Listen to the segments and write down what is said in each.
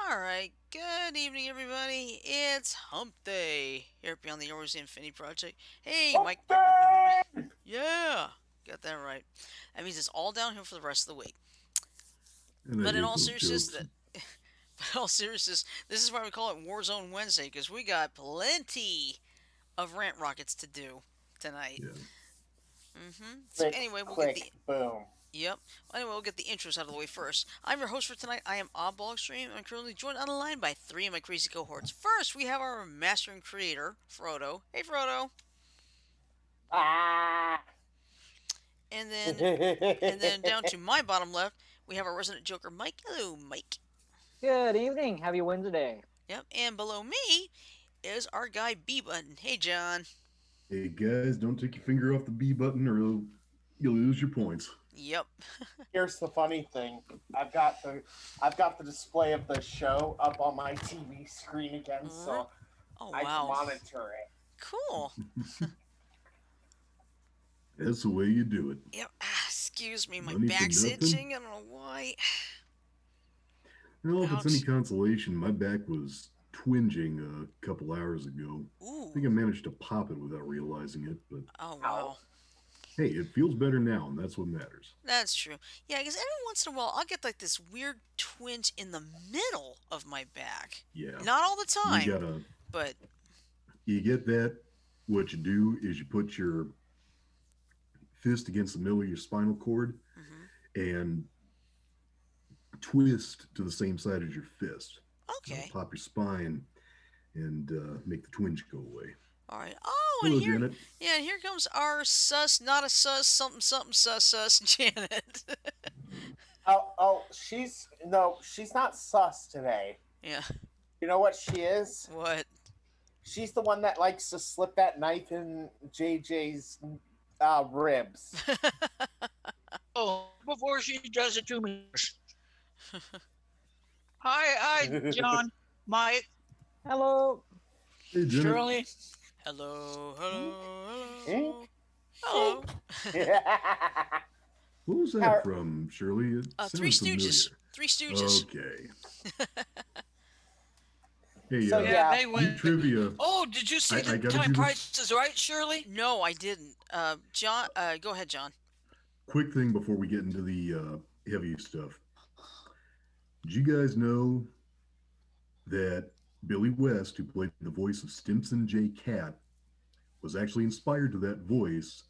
Alright, good evening everybody. It's Hump Day here at Beyond the Yours Infinity Project. Hey, Mike. Yeah, got that right. That means it's all downhill for the rest of the week. And I But in hate all those seriousness, jokes. that but in all seriousness, this is why we call it Warzone Wednesday because we got plenty of rant rockets to do tonight. Yeah. So Click, anyway, we'll get click, the boom. Yep. Anyway, we'll get the intros out of the way first. I'm your host for tonight. I am Oddballstream, and I'm currently joined on the line by three of my crazy cohorts. First, we have our master and creator, Frodo. Hey, Frodo. Ah! And then, and then down to my bottom left, we have our resident Joker, Mike. Hello, Mike. Good evening. Happy Wednesday. Yep. And below me is our guy B Button. Hey, John. Hey guys, don't take your finger off the B button or you'll lose your points. Yep. Here's the funny thing. I've got the display of the show up on my TV screen again, so Oh I can wow. monitor it. Cool. That's the way you do it. Yep. Excuse me, my Money for back's nothing? itching. I don't know why. Well, if it's any Ouch. consolation, my back was twinging a couple hours ago. I think I Ooh. managed to pop it without realizing it, but Oh Ow. wow. hey, it feels better now, and that's what matters. That's true. Yeah, because every once in a while I'll get like this weird twinge in the middle of my back. Yeah. Not all the You time, gotta, but you get that. What you do is you put your fist against the middle of your spinal cord mhm. and twist to the same side as your fist. That'll Okay. pop your spine and make the twinge go away. All right. Oh, and Hello, here, Janet. yeah, and here comes our sus, not a sus, something, something, sus, Janet. She's not sus today. Yeah. You know what she is? What? She's the one that likes to slip that knife in JJ's ribs. Oh, before she does it to me. Hi, John, Mike, Hello. Hey, Janet. Shirley. Hello, Ink, hello, hello. ink. What was that How- from, Shirley? It Three sounded familiar. Stooges. Three Stooges. Okay. Hey, So, Yeah, they you went. trivia. Oh, did you see I the gotta time do Price this is Right, Shirley? No, I didn't. John, go ahead, John. quick thing before we get into the heavy stuff. Did you guys know that Billy West, who played the voice of Stimson J. Cat, was actually inspired to that voice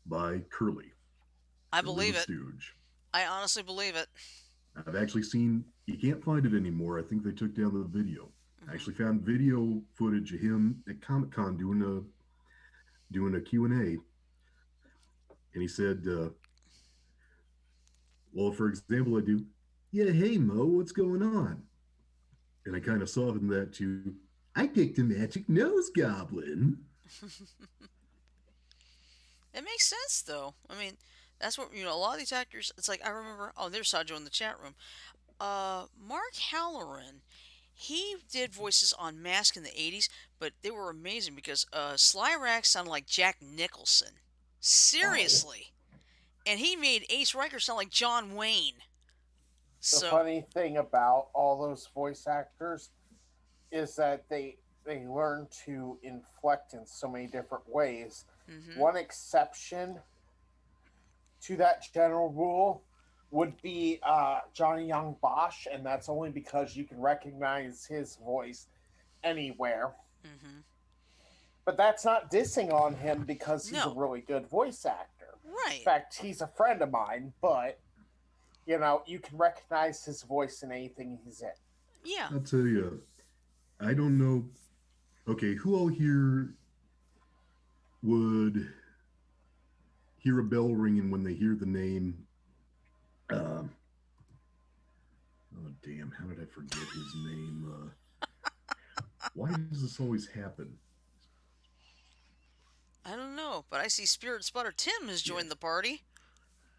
by Curly, I Curly the believe it. Stooge? I honestly believe it. I've actually seen, you can't find it anymore. I think they took down the video. I actually found video footage of him at Comic Con doing a Q&A, and he said, well, for example, I do, yeah, hey Mo, what's going on? And I kind of softened that to, I picked a magic nose goblin. It makes sense though. I mean, that's what a lot of these actors. It's like I remember. Oh, there's Sajo in the chat room. Mark Halloran. He did voices on Mask in the '80s, but they were amazing because Sly Rax sounded like Jack Nicholson. Wow. Seriously, and he made Ace Riker sound like John Wayne. The So, funny thing about all those voice actors is that they learn to inflect in so many different ways. hmm One exception to that general rule would be Johnny Young Bosch, and that's only because you can recognize his voice anywhere. hmm But that's not dissing on him because he's a no, really good voice actor. In right? fact, he's a friend of mine, but you can recognize his voice in anything he's in. Yeah. I'll tell you, I don't know. Okay, who all here would hear a bell ringing when they hear the name? Uh, oh, damn, how did I forget his name? Why does this always happen? I don't know, but I see Spirit Spotter Tim has Yeah. joined the party.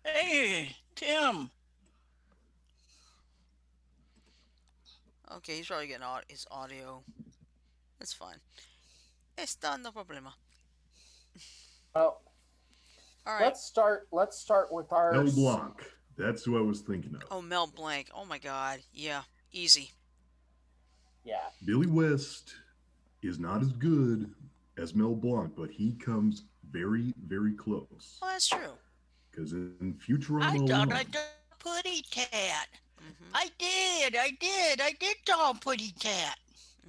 Hey, Tim. Okay, he's probably getting his audio. It's fine. Está no problema. Well, All right. let's start with our Mel Blanc. That's who I was thinking of. Oh, Mel Blanc. Oh my God. Yeah. Easy. yeah. Billy West is not as good as Mel Blanc, but he comes very, very close. Well, that's true. Because in I Futurama thought I alone, done Putty Tat. Mm-hmm. I did draw Putty Tat.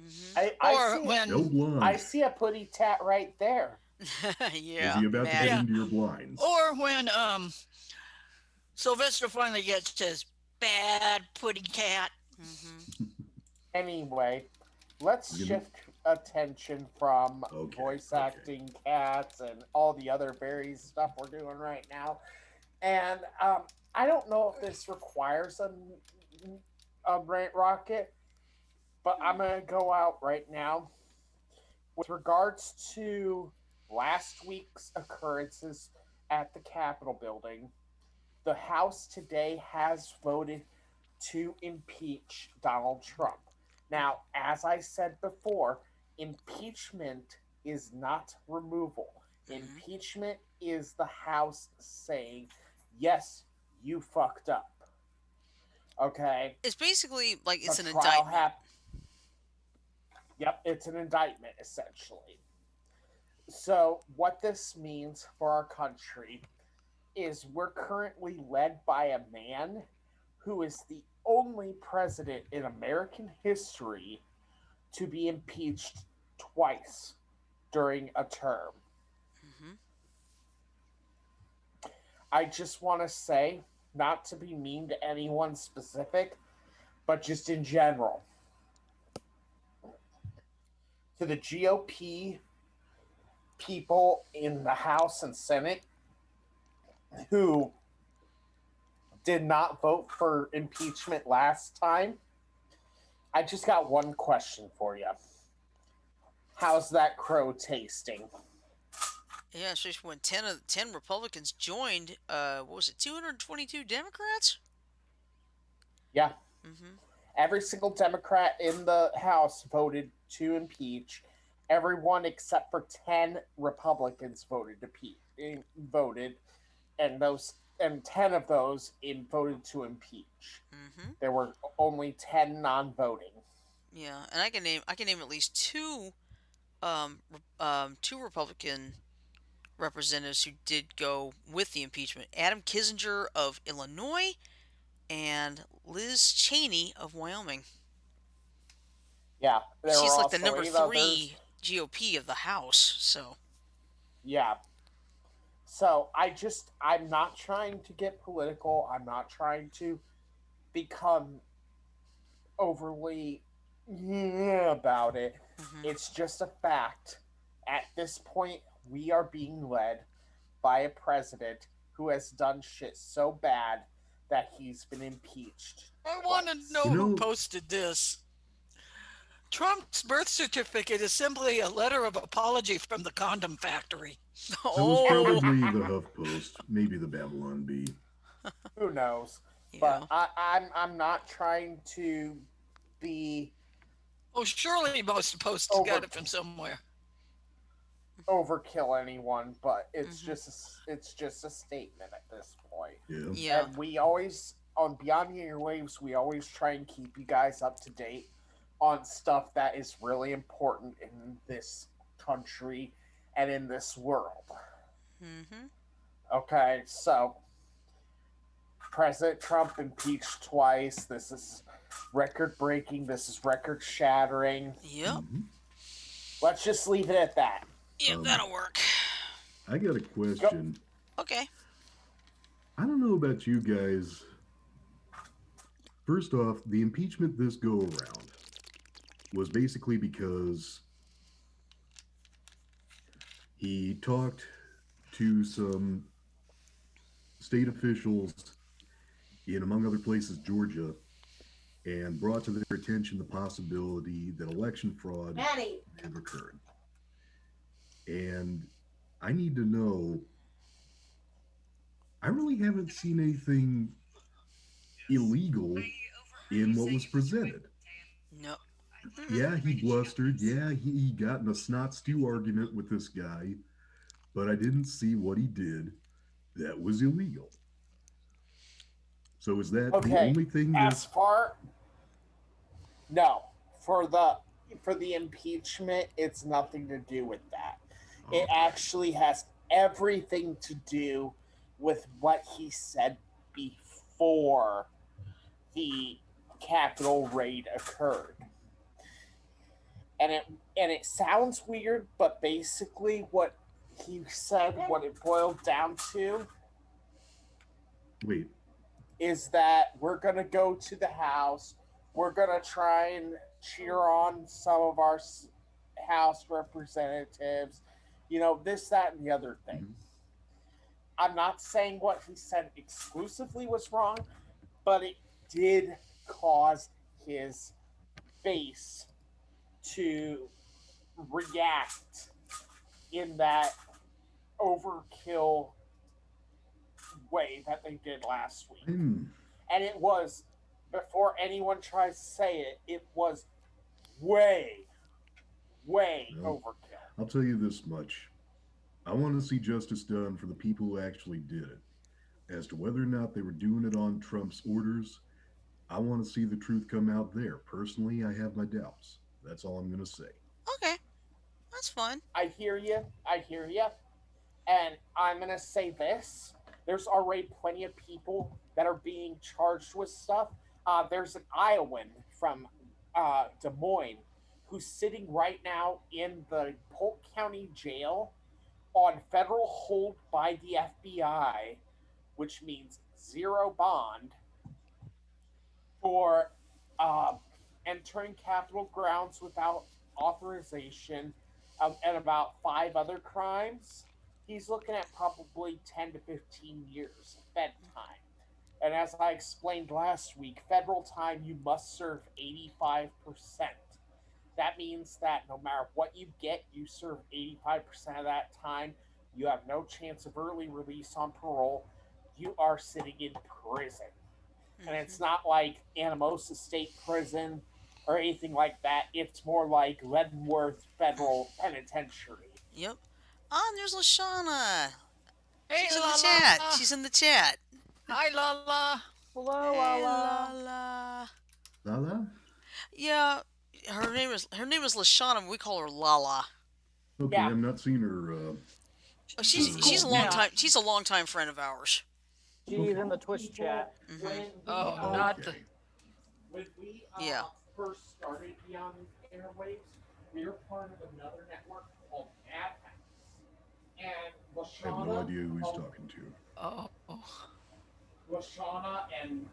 Mm-hmm. I Or see Mel when, I Blanc, see a putty tat right there. is Yeah. he about to get Matt. yeah, into your blinds? or when Sylvester finally gets his bad Putty Tat. Mm-hmm. Anyway, let's We're gonna shift attention from okay, voice okay. acting cats and all the other berries stuff we're doing right now. And I don't know if this requires a rant rocket, but I'm gonna go out right now with regards to last week's occurrences at the Capitol building. The House today has voted to impeach Donald Trump. Now, as I said before, impeachment is not removal. Mm-hmm. Impeachment is the House saying, yes, you fucked up. Okay? It's basically like A it's an trial indictment. happened. Yep, it's an indictment, essentially. So, what this means for our country is we're currently led by a man who is the only president in American history to be impeached twice during a term. Mm-hmm. I just want to say, not to be mean to anyone specific, but just in general, to the GOP people in the House and Senate who did not vote for impeachment last time, I just got one question for you. How's that crow tasting? Yeah, especially when 10 Republicans joined. What was it? 222 Democrats. Yeah, Mm-hmm. every single Democrat in the House voted to impeach. Everyone except for 10 Republicans voted, and 10 of those voted to impeach. Mm-hmm. There were only 10 non-voting. Yeah, and I can name at least two Republican representatives who did go with the impeachment. Adam Kinzinger of Illinois and Liz Cheney of Wyoming. Yeah, there She's were like the also number 8 others. 3 GOP of the House. So Yeah. So I'm not trying to get political. I'm not trying to become overly about it. mm-hmm. It's just a fact. At this point, we are being led by a president who has done shit so bad that he's been impeached I want to twice. You know who know, posted this. Trump's birth certificate is simply a letter of apology from the condom factory. that was Oh, probably the HuffPost, maybe the Babylon Bee. Who knows? yeah. But I'm not trying to be Oh, surely most posts got over it from somewhere. overkill anyone, but Mm-hmm. it's just a statement at this point. Yeah. Yeah. And we always on Beyond the Airwaves, we always try and keep you guys up to date on stuff that is really important in this country and in this world. Mm-hmm. Okay, so President Trump impeached twice. This is record breaking. This is record shattering. Yep. Mhm. Let's just leave it at that. Yep, that'll work. I got a question. Okay. I don't know about you guys. First off, the impeachment this go around was basically because he talked to some state officials in, among other places, Georgia, and brought to their attention the possibility that election fraud may have occurred. And I need to know, I really haven't seen anything illegal in what was presented. No. Yeah, he blustered. Yeah, he got in a snot stew argument with this guy, but I didn't see what he did that was illegal. So is that the Okay, only thing that? as far no, for the impeachment, it's nothing to do with that. It Okay. actually has everything to do with what he said before the Capitol raid occurred. And it sounds weird, but basically what he said, what it boiled down to, Wait. is that we're gonna go to the House, we're gonna try and cheer on some of our House representatives, this, that, and the other thing. Mhm. I'm not saying what he said exclusively was wrong, but it did cause his base to react in that overkill way that they did last week. I'm. And it was, before anyone tries to say it, it was way, way Well, overkill. I'll tell you this much. I want to see justice done for the people who actually did it. As to whether or not they were doing it on Trump's orders, I want to see the truth come out there. Personally, I have my doubts. That's all I'm going to say. Okay, that's fine. I hear you. I hear you. And I'm going to say this, there's already plenty of people that are being charged with stuff. There's an Iowan from Des Moines who's sitting right now in the Polk County Jail on federal hold by the FBI, which means zero bond, for uh, entering Capitol grounds without authorization, and about five other crimes. He's looking at probably 10 to 15 years Fed time. And as I explained last week, federal time, you must serve 85%. That means that no matter what you get, you serve 85% of that time. You have no chance of early release on parole. You are sitting in prison. And Hmm. it's not like Anamosa State Prison or anything like that. It's more like Leavenworth Federal Penitentiary. Yep. Ah, and there's Lashana. Hey, She's in the chat. Lala. She's in the chat. Hi, Lala. Hello, Hey, Lala. Lala. Lala? Yeah, her name is Lashana. We call her Lala. Okay, Yeah, I'm not seeing her. Oh, she's she's cool. a Her long Yeah. time. She's a long time friend of ours. She's okay. in the Twitch chat. Hmm. When we Oh, not the. Okay. when we Yeah. first started Beyond Airwaves, we were part of another network called Madhouse. And I have no idea who he's um, talking to. Oh. Lashana and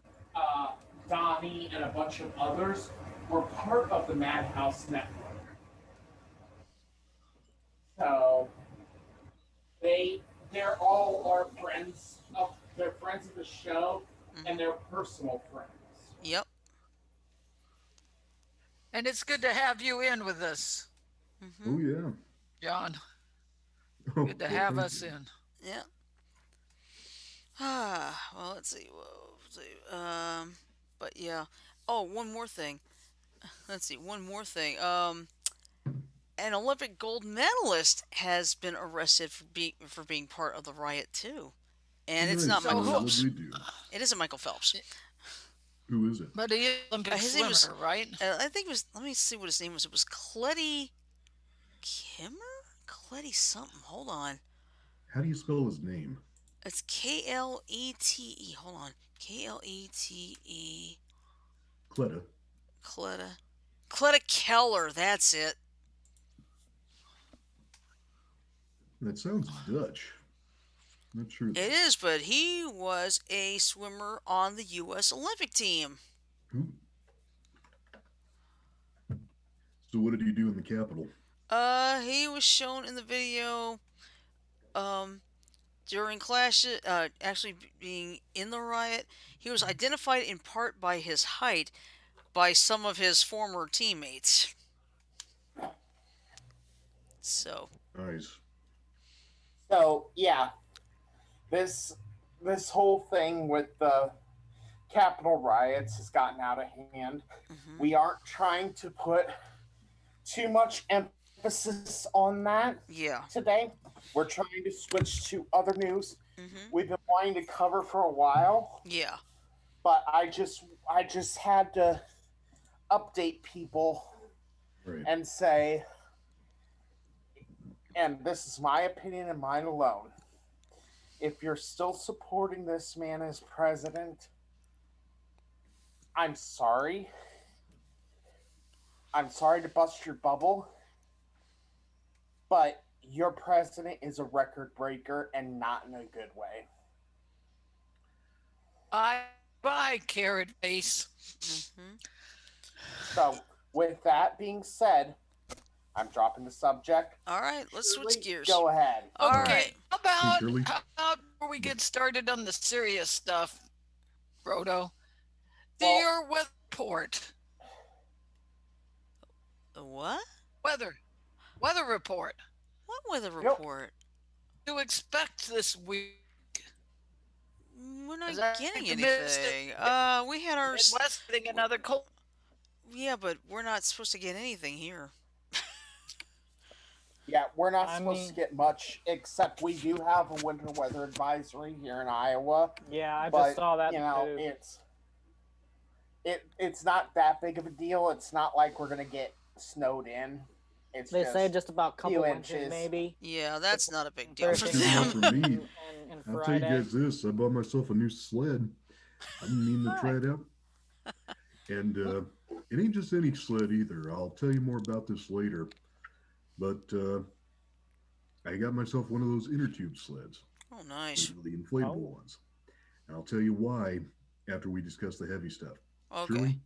Donnie and a bunch of others were part of the Madhouse network. So they're all our friends of they're friends of the show and Hmm. they're personal friends. Yep. And it's good to have you in with us, Hmm. Oh, yeah. John. Oh, Good to well, have thank us you. in. Yeah. Ah. Well, let's see. Whoa, let's see. But yeah. Oh, one more thing. Let's see. One more thing. An Olympic gold medalist has been arrested for being part of the riot too, and it's not Nice. So Michael Well, who? Phelps. lovely do. It isn't Michael Phelps. Who is it? But he is an Olympic His name was. swimmer, right? I think it was. Let me see what his name was. It was Cletty Kimmer. Cletty something. Hold on. How do you spell his name? It's Klete. Hold on. Klete. Cleta. Cleta. Cleta Keller. That's it. That sounds Dutch. Not sure It though. is, but he was a swimmer on the U.S. Olympic team. Who? So what did he do in the Capitol? He was shown in the video, um, during clashes, actually being in the riot. He was identified in part by his height by some of his former teammates. So, Nice. So yeah, this this whole thing with the Capitol riots has gotten out of hand. Mm-hmm. We aren't trying to put too much emphasis on that Yeah. today. We're trying to switch to other news Mm-hmm. we've been wanting to cover for a while, Yeah. but I just had to update people Right. and say, and this is my opinion and mine alone. If you're still supporting this man as president, I'm sorry. I'm sorry to bust your bubble, but your president is a record breaker and not in a good way. Bye, carrot face. Mm-hmm. So, with that being said, I'm dropping the subject. All right. Let's switch Shirley, gears. go ahead. All All right. right. Okay, how Hey, about Shirley. how about before we get started on the serious stuff, Frodo? Well, Your weather report. The what? Weather. Weather report. What weather yep. report? To expect this week. We're not As I getting think the anything. We had our. Midwest getting another cold. Yeah, but we're not supposed to get anything here. Yeah, we're not I supposed to mean, get much, except we do have a winter weather advisory here in Iowa. yeah, I just But saw that too. it's not that big of a deal. It's not like we're gonna get snowed in. It's They say just just about a few couple inches, inches. maybe. Yeah, that's not a big deal for Thursday Good enough night for them. me. and I'll tell you Friday. guys this: I bought myself a new sled. I've been meaning to try Nice. it out, and it ain't just any sled either. I'll tell you more about this later. But I got myself one of those inner tube sleds, Oh, you nice. know, the inflatable Oh, ones. And I'll tell you why after we discuss the heavy stuff. Okay. Shirley,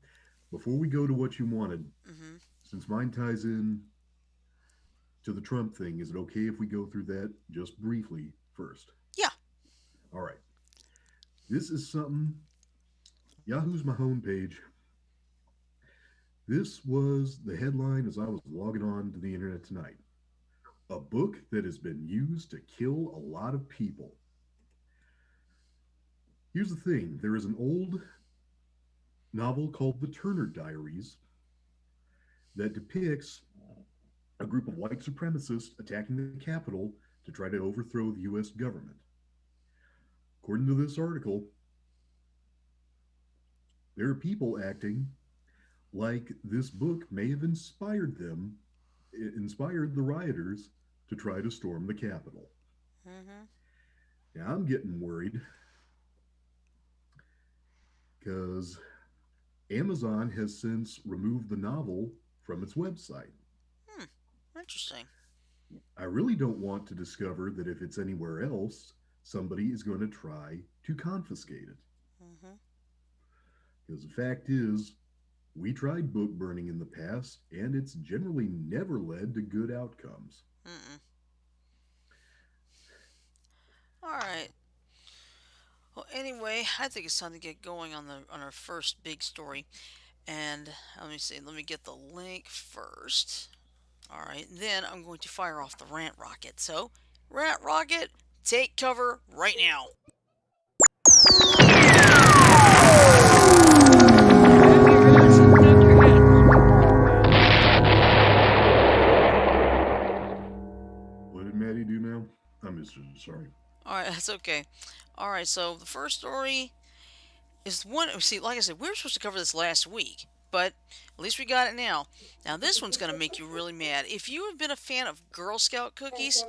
before we go to what you wanted, Mm-hmm. since mine ties in to the Trump thing, is it okay if we go through that just briefly first? Yeah. All right. This is something. Yahoo's my homepage. This was the headline as I was logging on to the internet tonight. A book that has been used to kill a lot of people. Here's the thing, there is an old novel called The Turner Diaries that depicts a group of white supremacists attacking the Capitol to try to overthrow the US government. According to this article, there are people acting like this book may have inspired them, inspired the rioters to try to storm the Capitol. Mm-hmm. Now I'm getting worried because Amazon has since removed the novel from its website. Hmm. Interesting. I really don't want to discover that if it's anywhere else, somebody is going to try to confiscate it. Mm-hmm. Because the fact is, we tried book burning in the past, and it's generally never led to good outcomes. Mm-mm. All right. Well, anyway, I think it's time to get going on our first big story. And let me see. Let me get the link first. All right. Then I'm going to fire off the rant rocket. So, rant rocket, take cover right now. Grab your ass and grab your head. What did Maddie do now? I'm just sorry. All right. That's okay. All right. So the first story is one. See, like I said, we were supposed to cover this last week, but at least we got it now. Now this one's gonna make you really mad. If you have been a fan of Girl Scout cookies,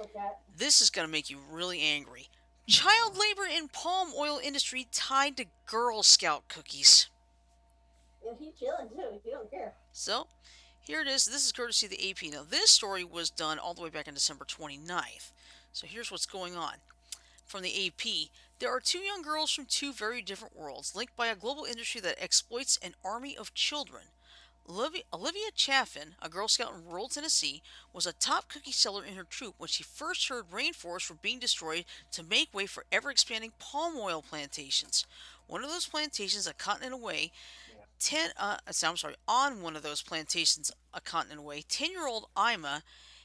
this is gonna make you really angry. Child labor in palm oil industry tied to Girl Scout cookies. And he's chilling too. He don't care. So, here it is. This is courtesy of the AP. Now, this story was done all the way back on December 29th. So, here's what's going on. From the AP, there are two young girls from two very different worlds, linked by a global industry that exploits an army of children. Olivia Chaffin, a Girl Scout in rural Tennessee, was a top cookie seller in her troop when she first heard rainforests were being destroyed to make way for ever expanding palm oil plantations. One of those plantations, a continent away, on one of those plantations a continent away, 10-year-old Ima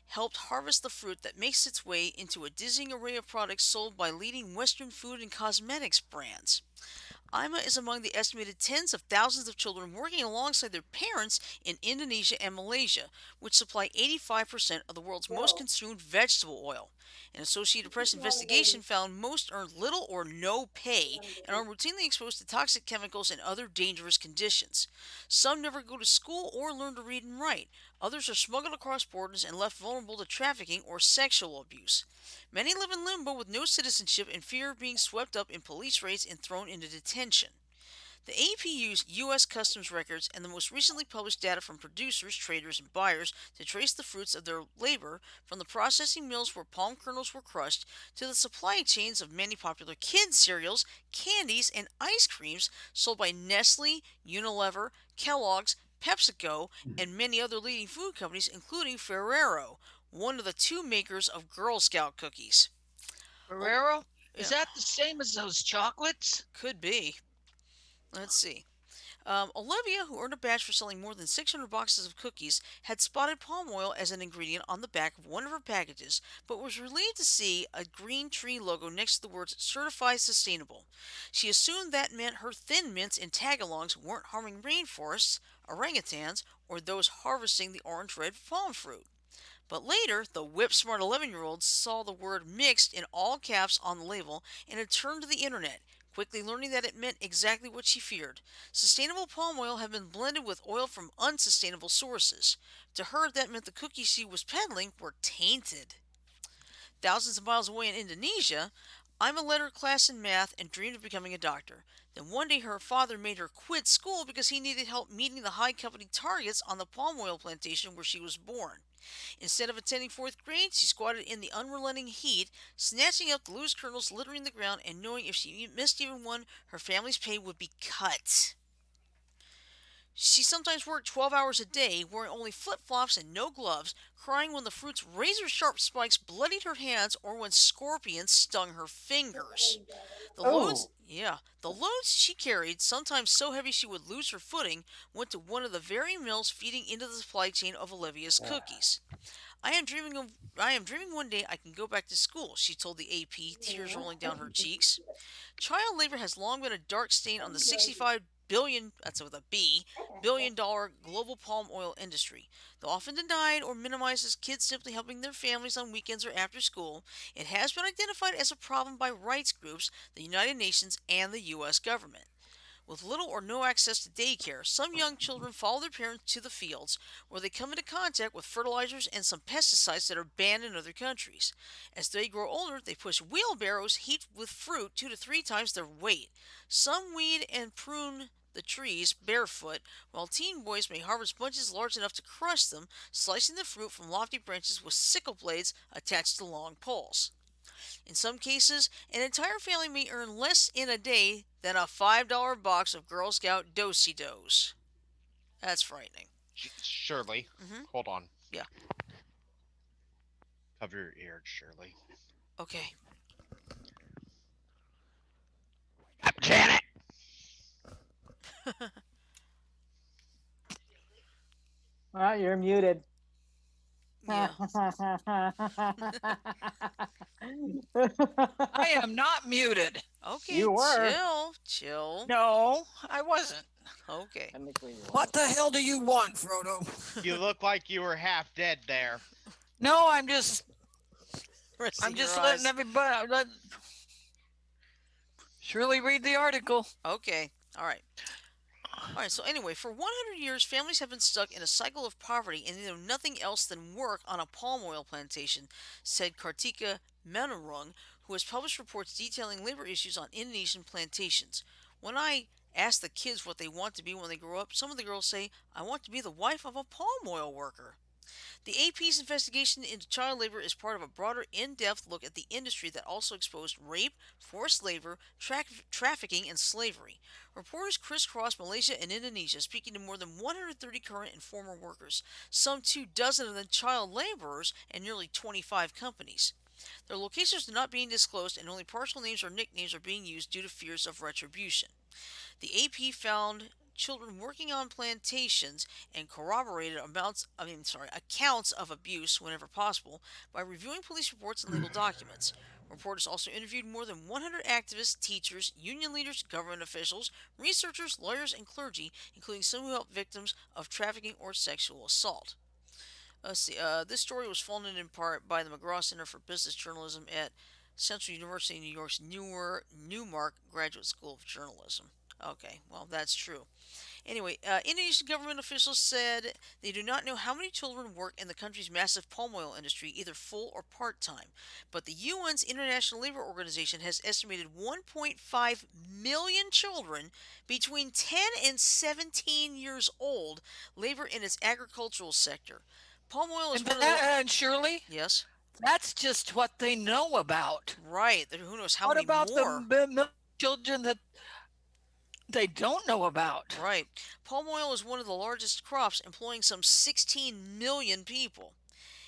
helped harvest the fruit that makes its way into a dizzying array of products sold by leading Western food and cosmetics brands. IMA is among the estimated tens of thousands of children working alongside their parents in Indonesia and Malaysia, which supply 85% of the world's most Whoa. consumed vegetable oil. An Associated Press Not a investigation baby. found most earn little or no pay Not a and are baby. routinely exposed to toxic chemicals and other dangerous conditions. Some never go to school or learn to read and write. Others are smuggled across borders and left vulnerable to trafficking or sexual abuse. Many live in limbo with no citizenship in fear of being swept up in police raids and thrown into detention. The AP used U.S. Customs records and the most recently published data from producers, traders, and buyers to trace the fruits of their labor from the processing mills where palm kernels were crushed to the supply chains of many popular kids' cereals, candies, and ice creams sold by Nestle, Unilever, Kellogg's, PepsiCo, and many other leading food companies, including Ferrero, one of the two makers of Girl Scout cookies. Oh, Ferrero? Is yeah, that the same as those chocolates? could be. Let's see. Olivia, who earned a badge for selling more than 600 boxes of cookies, had spotted palm oil as an ingredient on the back of one of her packages, but was relieved to see a green tree logo next to the words Certified Sustainable. She assumed that meant her thin mints and tagalongs weren't harming rainforests, orangutans, or those harvesting the orange red palm fruit. But later, the whip smart 11-year-old saw the word mixed in all caps on the label and had turned to the internet, quickly learning that it meant exactly what she feared. Sustainable palm oil had been blended with oil from unsustainable sources. To her, that meant the cookies she was peddling were tainted. Thousands of miles away in Indonesia, Ima led her class in math and dreamed of becoming a doctor. Then one day her father made her quit school because he needed help meeting the high company targets on the palm oil plantation where she was born. Instead of attending fourth grade, she squatted in the unrelenting heat, snatching up the loose kernels littering the ground and knowing if she missed even one, her family's pay would be cut. She sometimes worked 12 hours a day, wearing only flip flops and no gloves, crying when the fruit's razor sharp spikes bloodied her hands or when scorpions stung her fingers. Oh, The loads she carried, sometimes so heavy she would lose her footing, went to one of the very mills feeding into the supply chain of Olivia's cookies. I am dreaming one day I can go back to school, she told the AP, tears rolling down her cheeks. Child labor has long been a dark stain on the 65 billion, that's with a B, billion dollar global palm oil industry. Though often denied or minimized as kids simply helping their families on weekends or after school, it has been identified as a problem by rights groups, the United Nations, and the US government. With little or no access to daycare, some young children follow their parents to the fields, where they come into contact with fertilizers and some pesticides that are banned in other countries. As they grow older, they push wheelbarrows heaped with fruit 2 to 3 times their weight. Some weed and prune the trees barefoot, while teen boys may harvest bunches large enough to crush them, slicing the fruit from lofty branches with sickle blades attached to long poles. In some cases, an entire family may earn less in a day than a $5 box of Girl Scout Dosey Dos. That's frightening. Shirley, Mm-hmm. hold on. Yeah. Cover your ears, Shirley. Okay. Janet! You're muted. Yeah. I am not muted. Okay. You were. Chill. No, I wasn't. Okay. Technically, you What the hell do you want, Frodo? You look like you were half dead there. No, I'm just Resting your letting eyes. everybody let Shirley read the article. Okay. All right. All right. So anyway, for 100 years, families have been stuck in a cycle of poverty and they know nothing else than work on a palm oil plantation, said Kartika Menarung, who has published reports detailing labor issues on Indonesian plantations. When I ask the kids what they want to be when they grow up, some of the girls say, "I want to be the wife of a palm oil worker." The AP's investigation into child labor is part of a broader, in depth look at the industry that also exposed rape, forced labor, trafficking, and slavery. Reporters crisscrossed Malaysia and Indonesia, speaking to more than 130 current and former workers, some 2 dozen of them child laborers, and nearly 25 companies. Their locations are not being disclosed, and only partial names or nicknames are being used due to fears of retribution. The AP found children working on plantations and corroborated accounts of abuse whenever possible by reviewing police reports and legal documents. Reporters also interviewed more than 100 activists, teachers, union leaders, government officials, researchers, lawyers, and clergy, including some who helped victims of trafficking or sexual assault. Let's see. This story was funded in part by the McGraw Center for Business Journalism at Central University of New York's Newmark Graduate School of Journalism. Okay, well, that's true. Anyway, Indonesian government officials said they do not know how many children work in the country's massive palm oil industry, either full or part time. But the UN's International Labor Organization has estimated 1.5 million children between 10 and 17 years old labor in its agricultural sector. Palm oil is And one of the. and Shirley, Yes, that's just what they know about. right. Who knows how What many about the more? children that they don't know about? Right. Palm oil is one of the largest crops, employing some 16 million people.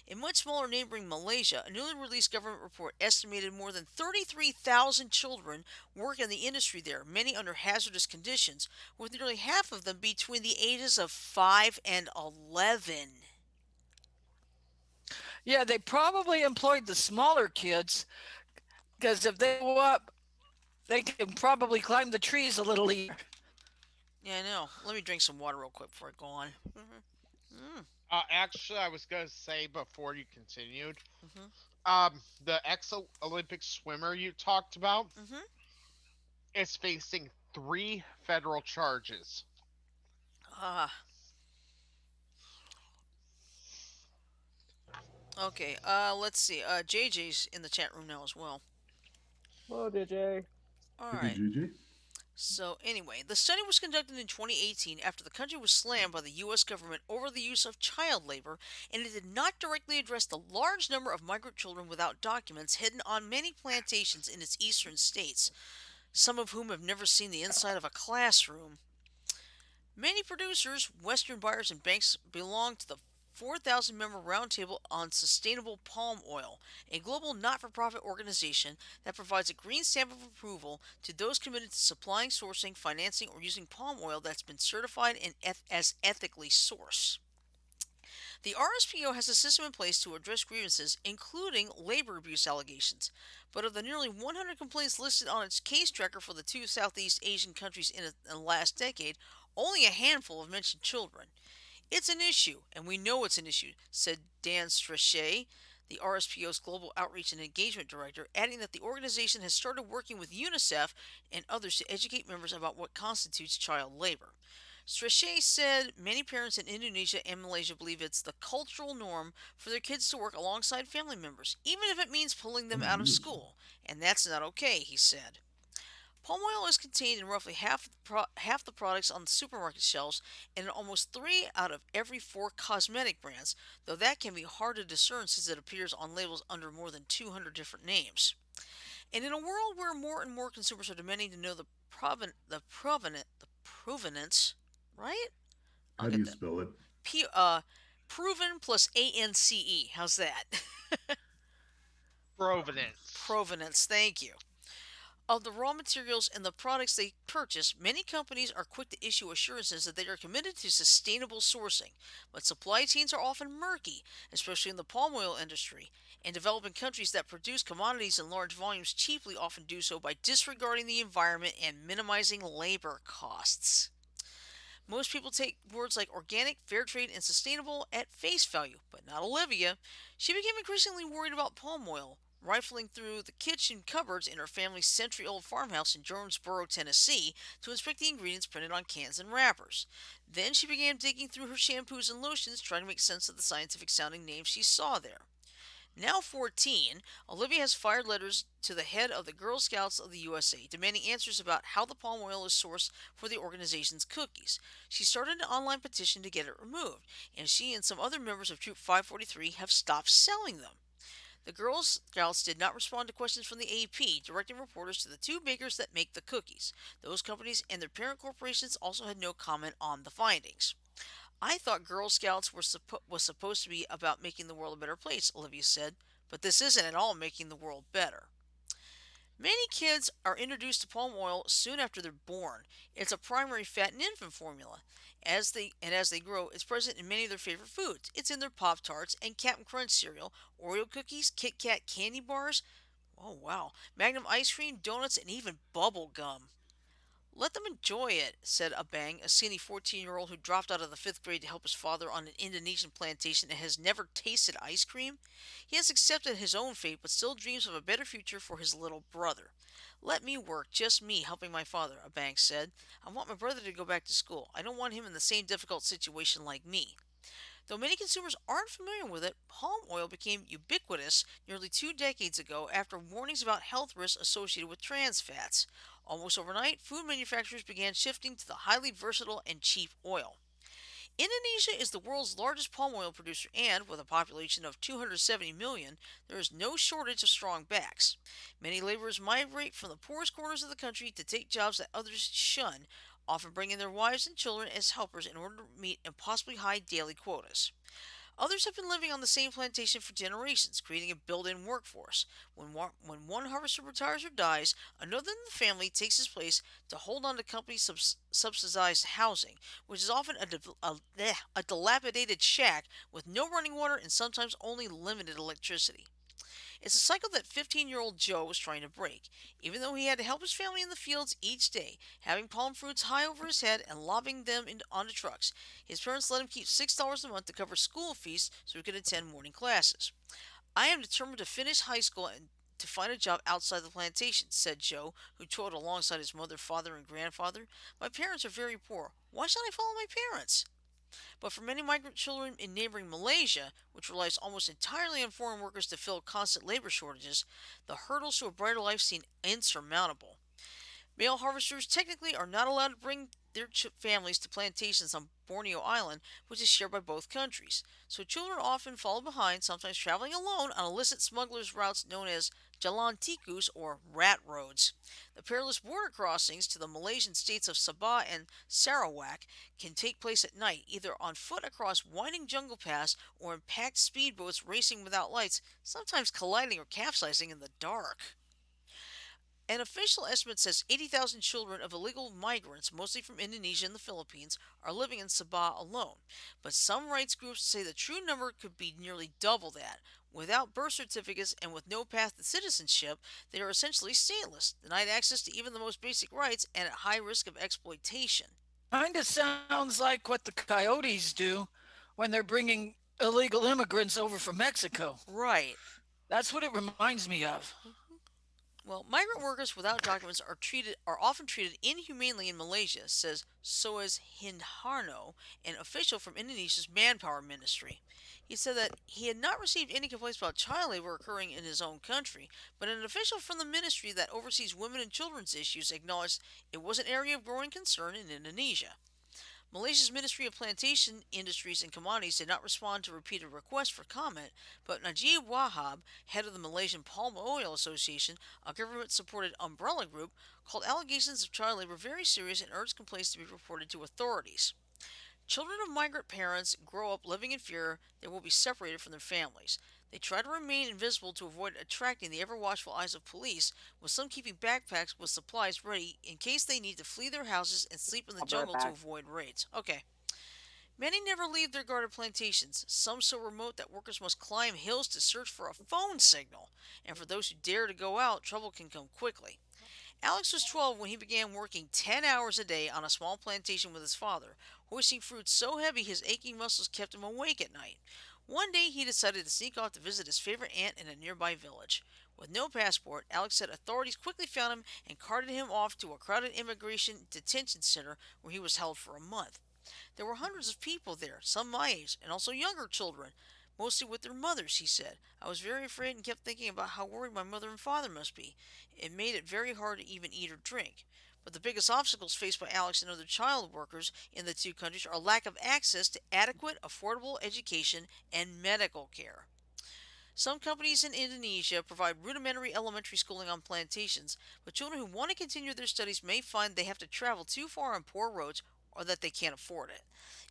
In much smaller neighboring Malaysia, a newly released government report estimated more than 33,000 children work in the industry there, many under hazardous conditions, with nearly half of them between the ages of 5 and 11. Yeah, they probably employed the smaller kids because if they go up, they can probably climb the trees a little easier. Yeah, I know. Let me drink some water real quick before I go on. Mm, Actually, I was gonna say before you continued, mhm, the ex-Olympic swimmer you talked about mhm. is facing 3 federal charges. Ah, okay. Let's see. JJ's in the chat room now as well. Hello, DJ. All Hey, right. JJ. So, anyway, the study was conducted in 2018 after the country was slammed by the U.S. government over the use of child labor, and it did not directly address the large number of migrant children without documents hidden on many plantations in its eastern states, some of whom have never seen the inside of a classroom. Many producers, Western buyers, and banks belong to the 4,000 member Roundtable on Sustainable Palm Oil, a global not for profit organization that provides a green stamp of approval to those committed to supplying, sourcing, financing, or using palm oil that's been certified as ethically sourced. The RSPO has a system in place to address grievances, including labor abuse allegations. But of the nearly 100 complaints listed on its case tracker for the two Southeast Asian countries in the last decade, only a handful have mentioned children. It's an issue, and we know it's an issue, said Dan Strachet, the RSPO's Global Outreach and Engagement Director, adding that the organization has started working with UNICEF and others to educate members about what constitutes child labor. Strachet said many parents in Indonesia and Malaysia believe it's the cultural norm for their kids to work alongside family members, even if it means pulling them Oh, out of beautiful. school. And that's not okay, he said. Palm oil is contained in roughly half the products on the supermarket shelves and in almost 3 out of every 4 cosmetic brands, though that can be hard to discern since it appears on labels under more than 200 different names. And in a world where more and more consumers are demanding to know the provenance, right? I'll How do get you that. spell it? P, proven plus ANCE. How's that? Provenance. Provenance. Thank you. Of the raw materials and the products they purchase, many companies are quick to issue assurances that they are committed to sustainable sourcing, but supply chains are often murky, especially in the palm oil industry, and developing countries that produce commodities in large volumes cheaply often do so by disregarding the environment and minimizing labor costs. Most people take words like organic, fair trade, and sustainable at face value, but not Olivia. She became increasingly worried about palm oil, rifling through the kitchen cupboards in her family's century old farmhouse in Jonesboro, Tennessee, to inspect the ingredients printed on cans and wrappers. Then she began digging through her shampoos and lotions, trying to make sense of the scientific sounding names she saw there. Now 14, Olivia has fired letters to the head of the Girl Scouts of the USA, demanding answers about how the palm oil is sourced for the organization's cookies. She started an online petition to get it removed, and she and some other members of Troop 543 have stopped selling them. The Girl Scouts did not respond to questions from the AP, directing reporters to the two bakers that make the cookies. Those companies and their parent corporations also had no comment on the findings. I thought Girl Scouts was supposed to be about making the world a better place, Olivia said, but this isn't at all making the world better. Many kids are introduced to palm oil soon after they're born. It's a primary fat in infant formula. As they grow, it's present in many of their favorite foods. It's in their Pop Tarts and Captain Crunch cereal, Oreo cookies, Kit Kat candy bars, Oh, wow. Magnum ice cream, donuts, and even bubble gum. Let them enjoy it, said Abang, a skinny 14-year-old who dropped out of the fifth grade to help his father on an Indonesian plantation and has never tasted ice cream. He has accepted his own fate but still dreams of a better future for his little brother. Let me work, just me, helping my father, Abang said. I want my brother to go back to school. I don't want him in the same difficult situation like me. Though many consumers aren't familiar with it, palm oil became ubiquitous nearly 2 decades ago after warnings about health risks associated with trans fats. Almost overnight, food manufacturers began shifting to the highly versatile and cheap oil. Indonesia is the world's largest palm oil producer, and with a population of 270 million, there is no shortage of strong backs. Many laborers migrate from the poorest corners of the country to take jobs that others shun, often bringing their wives and children as helpers in order to meet impossibly high daily quotas. Others have been living on the same plantation for generations, creating a built-in workforce. When one harvester retires or dies, another in the family takes his place to hold on to company subsidized housing, which is often a dilapidated shack with no running water and sometimes only limited electricity. It's a cycle that 15-year-old Joe was trying to break. Even though he had to help his family in the fields each day, having palm fruits high over his head and lobbing them onto trucks, his parents let him keep $6 a month to cover school fees so he could attend morning classes. I am determined to finish high school and to find a job outside the plantation, said Joe, who toiled alongside his mother, father, and grandfather. My parents are very poor. Why should I follow my parents? But for many migrant children in neighboring Malaysia, which relies almost entirely on foreign workers to fill constant labor shortages, the hurdles to a brighter life seem insurmountable. Male harvesters technically are not allowed to bring their families to plantations on Borneo Island, which is shared by both countries. So children often fall behind, sometimes traveling alone on illicit smugglers' routes known as Jalan Tikus or rat roads. The perilous border crossings to the Malaysian states of Sabah and Sarawak can take place at night, either on foot across winding jungle paths or in packed speedboats racing without lights, sometimes colliding or capsizing in the dark. An official estimate says 80,000 children of illegal migrants, mostly from Indonesia and the Philippines, are living in Sabah alone. But some rights groups say the true number could be nearly double that. Without birth certificates and with no path to citizenship, they are essentially stateless, denied access to even the most basic rights, and at high risk of exploitation. Kinda sounds like what the coyotes do when they're bringing illegal immigrants over from Mexico. Right. That's what it reminds me of. Well, migrant workers without documents are often treated inhumanely in Malaysia, says Soez Hindarno, an official from Indonesia's manpower ministry. He said that he had not received any complaints about child labor occurring in his own country, but an official from the ministry that oversees women and children's issues acknowledged it was an area of growing concern in Indonesia. Malaysia's Ministry of Plantation Industries and Commodities did not respond to repeated requests for comment, but Najib Wahab, head of the Malaysian Palm Oil Association, a government supported umbrella group, called allegations of child labor very serious and urged complaints to be reported to authorities. Children of migrant parents grow up living in fear they will be separated from their families. They try to remain invisible to avoid attracting the ever watchful eyes of police, with some keeping backpacks with supplies ready in case they need to flee their houses and sleep in the I'll be right jungle to back. avoid raids. Okay. Many never leave their guarded plantations, some so remote that workers must climb hills to search for a phone signal. And for those who dare to go out, trouble can come quickly. Alex was 12 when he began working 10 hours a day on a small plantation with his father, hoisting fruit so heavy his aching muscles kept him awake at night. One day he decided to sneak off to visit his favorite aunt in a nearby village. With no passport, Alex said authorities quickly found him and carted him off to a crowded immigration detention center where he was held for a month. There were hundreds of people there, some my age, and also younger children, mostly with their mothers, he said. I was very afraid and kept thinking about how worried my mother and father must be. It made it very hard to even eat or drink. But the biggest obstacles faced by Alex and other child workers in the two countries are lack of access to adequate, affordable education and medical care. Some companies in Indonesia provide rudimentary elementary schooling on plantations, but children who want to continue their studies may find they have to travel too far on poor roads or that they can't afford it.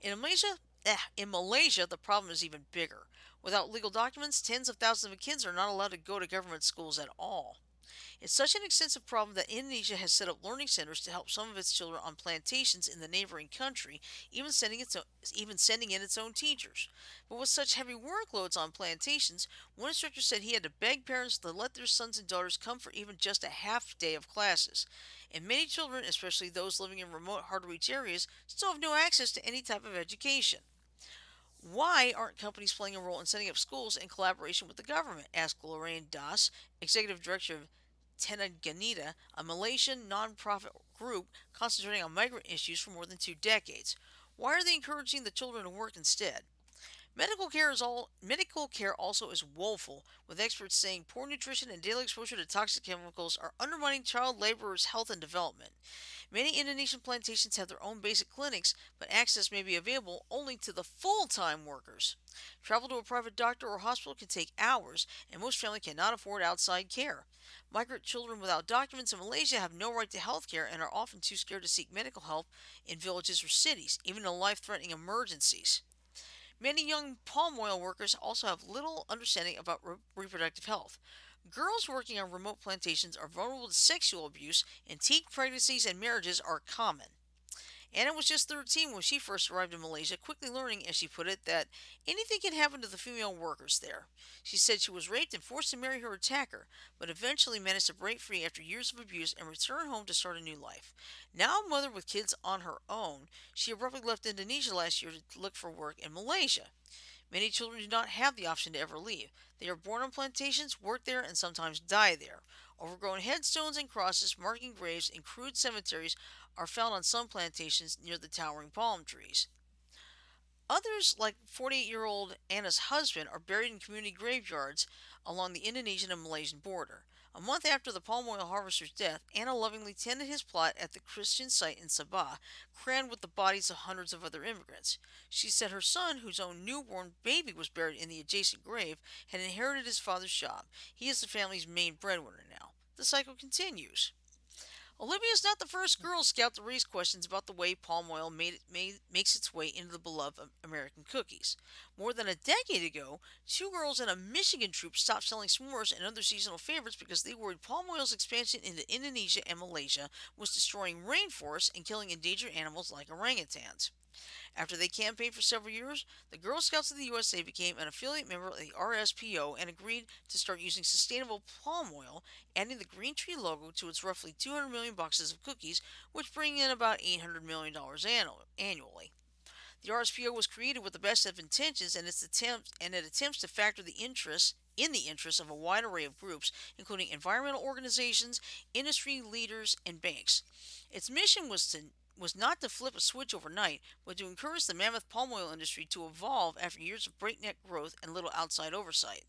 In Malaysia, the problem is even bigger. Without legal documents, tens of thousands of kids are not allowed to go to government schools at all. It's such an extensive problem that Indonesia has set up learning centers to help some of its children on plantations in the neighboring country, even sending in its own teachers. But with such heavy workloads on plantations, one instructor said he had to beg parents to let their sons and daughters come for even just a half day of classes. And many children, especially those living in remote, hard to reach areas, still have no access to any type of education. Why aren't companies playing a role in setting up schools in collaboration with the government? Asked Lorraine Das, executive director of Tenaganita, a Malaysian nonprofit group concentrating on migrant issues for more than 2 decades. Why are they encouraging the children to work instead? Medical care also is woeful, with experts saying poor nutrition and daily exposure to toxic chemicals are undermining child laborers' health and development. Many Indonesian plantations have their own basic clinics, but access may be available only to the full time workers. Travel to a private doctor or hospital can take hours, and most families cannot afford outside care. Migrant children without documents in Malaysia have no right to health care and are often too scared to seek medical help in villages or cities, even in life threatening emergencies. Many young palm oil workers also have little understanding about reproductive health. Girls working on remote plantations are vulnerable to sexual abuse, and teen pregnancies and marriages are common. Anna was just 13 when she first arrived in Malaysia, quickly learning, as she put it, that anything can happen to the female workers there. She said she was raped and forced to marry her attacker, but eventually managed to break free after years of abuse and return home to start a new life. Now a mother with kids on her own, she abruptly left Indonesia last year to look for work in Malaysia. Many children do not have the option to ever leave. They are born on plantations, work there, and sometimes die there. Overgrown headstones and crosses marking graves in crude cemeteries are found on some plantations near the towering palm trees. Others, like 48-year-old Anna's husband, are buried in community graveyards along the Indonesian and Malaysian border. A month after the palm oil harvester's death, Anna lovingly tended his plot at the Christian site in Sabah, crammed with the bodies of hundreds of other immigrants. She said her son, whose own newborn baby was buried in the adjacent grave, had inherited his father's job. He is the family's main breadwinner now. The cycle continues. Olivia is not the first Girl Scout to raise questions about the way palm oil makes its way into the beloved American cookies. More than a decade ago, two girls in a Michigan troop stopped selling s'mores and other seasonal favorites because they worried palm oil's expansion into Indonesia and Malaysia was destroying rainforests and killing endangered animals like orangutans. After they campaigned for several years, the Girl Scouts of the USA became an affiliate member of the RSPO and agreed to start using sustainable palm oil, adding the green tree logo to its roughly 200 million boxes of cookies, which bring in about $800 million annually. The RSPO was created with the best of intentions, and it attempts to factor the interests of a wide array of groups, including environmental organizations, industry leaders, and banks. Its mission was not to flip a switch overnight, but to encourage the mammoth palm oil industry to evolve after years of breakneck growth and little outside oversight.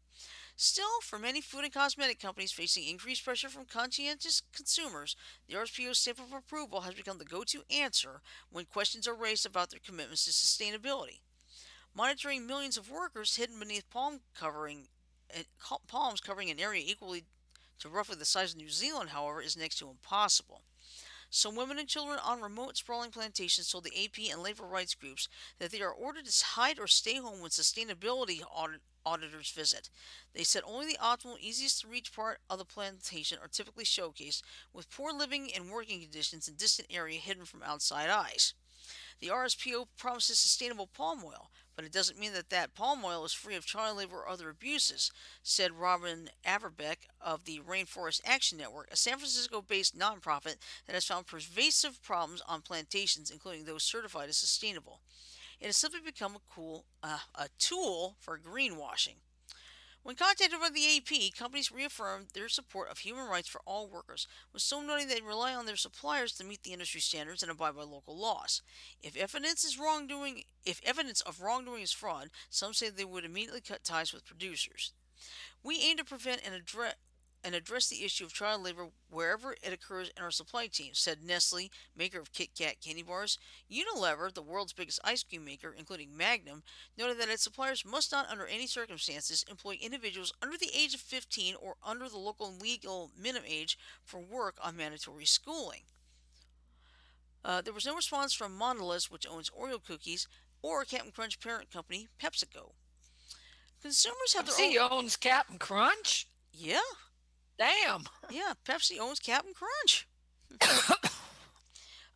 Still, for many food and cosmetic companies facing increased pressure from conscientious consumers, the RSPO's stamp of approval has become the go to answer when questions are raised about their commitments to sustainability. Monitoring millions of workers hidden beneath palms covering an area equally to roughly the size of New Zealand, however, is next to impossible. Some women and children on remote, sprawling plantations told the AP and labor rights groups that they are ordered to hide or stay home when sustainability auditors visit. They said only the optimal, easiest to reach part of the plantation are typically showcased, with poor living and working conditions in distant areas hidden from outside eyes. The RSPO promises sustainable palm oil, but it doesn't mean that palm oil is free of child labor or other abuses, said Robin Averbeck of the Rainforest Action Network, a San Francisco based nonprofit that has found pervasive problems on plantations, including those certified as sustainable. It has simply become a tool for greenwashing. When contacted by the AP, companies reaffirmed their support of human rights for all workers, with some noting they rely on their suppliers to meet the industry standards and abide by local laws. If evidence of wrongdoing is fraud, some say they would immediately cut ties with producers. We aim to prevent and address the issue of child labor wherever it occurs in our supply chain, said Nestle, maker of Kit Kat candy bars. Unilever, the world's biggest ice cream maker, including Magnum, noted that its suppliers must not, under any circumstances, employ individuals under the age of 15 or under the local legal minimum age for work on mandatory schooling. There was no response from Mondelez, which owns Oreo cookies, or Captain Crunch parent company PepsiCo. Consumers have their own. Pepsi owns Captain Crunch? Yeah, Damn. Yeah, Pepsi owns Captain Crunch.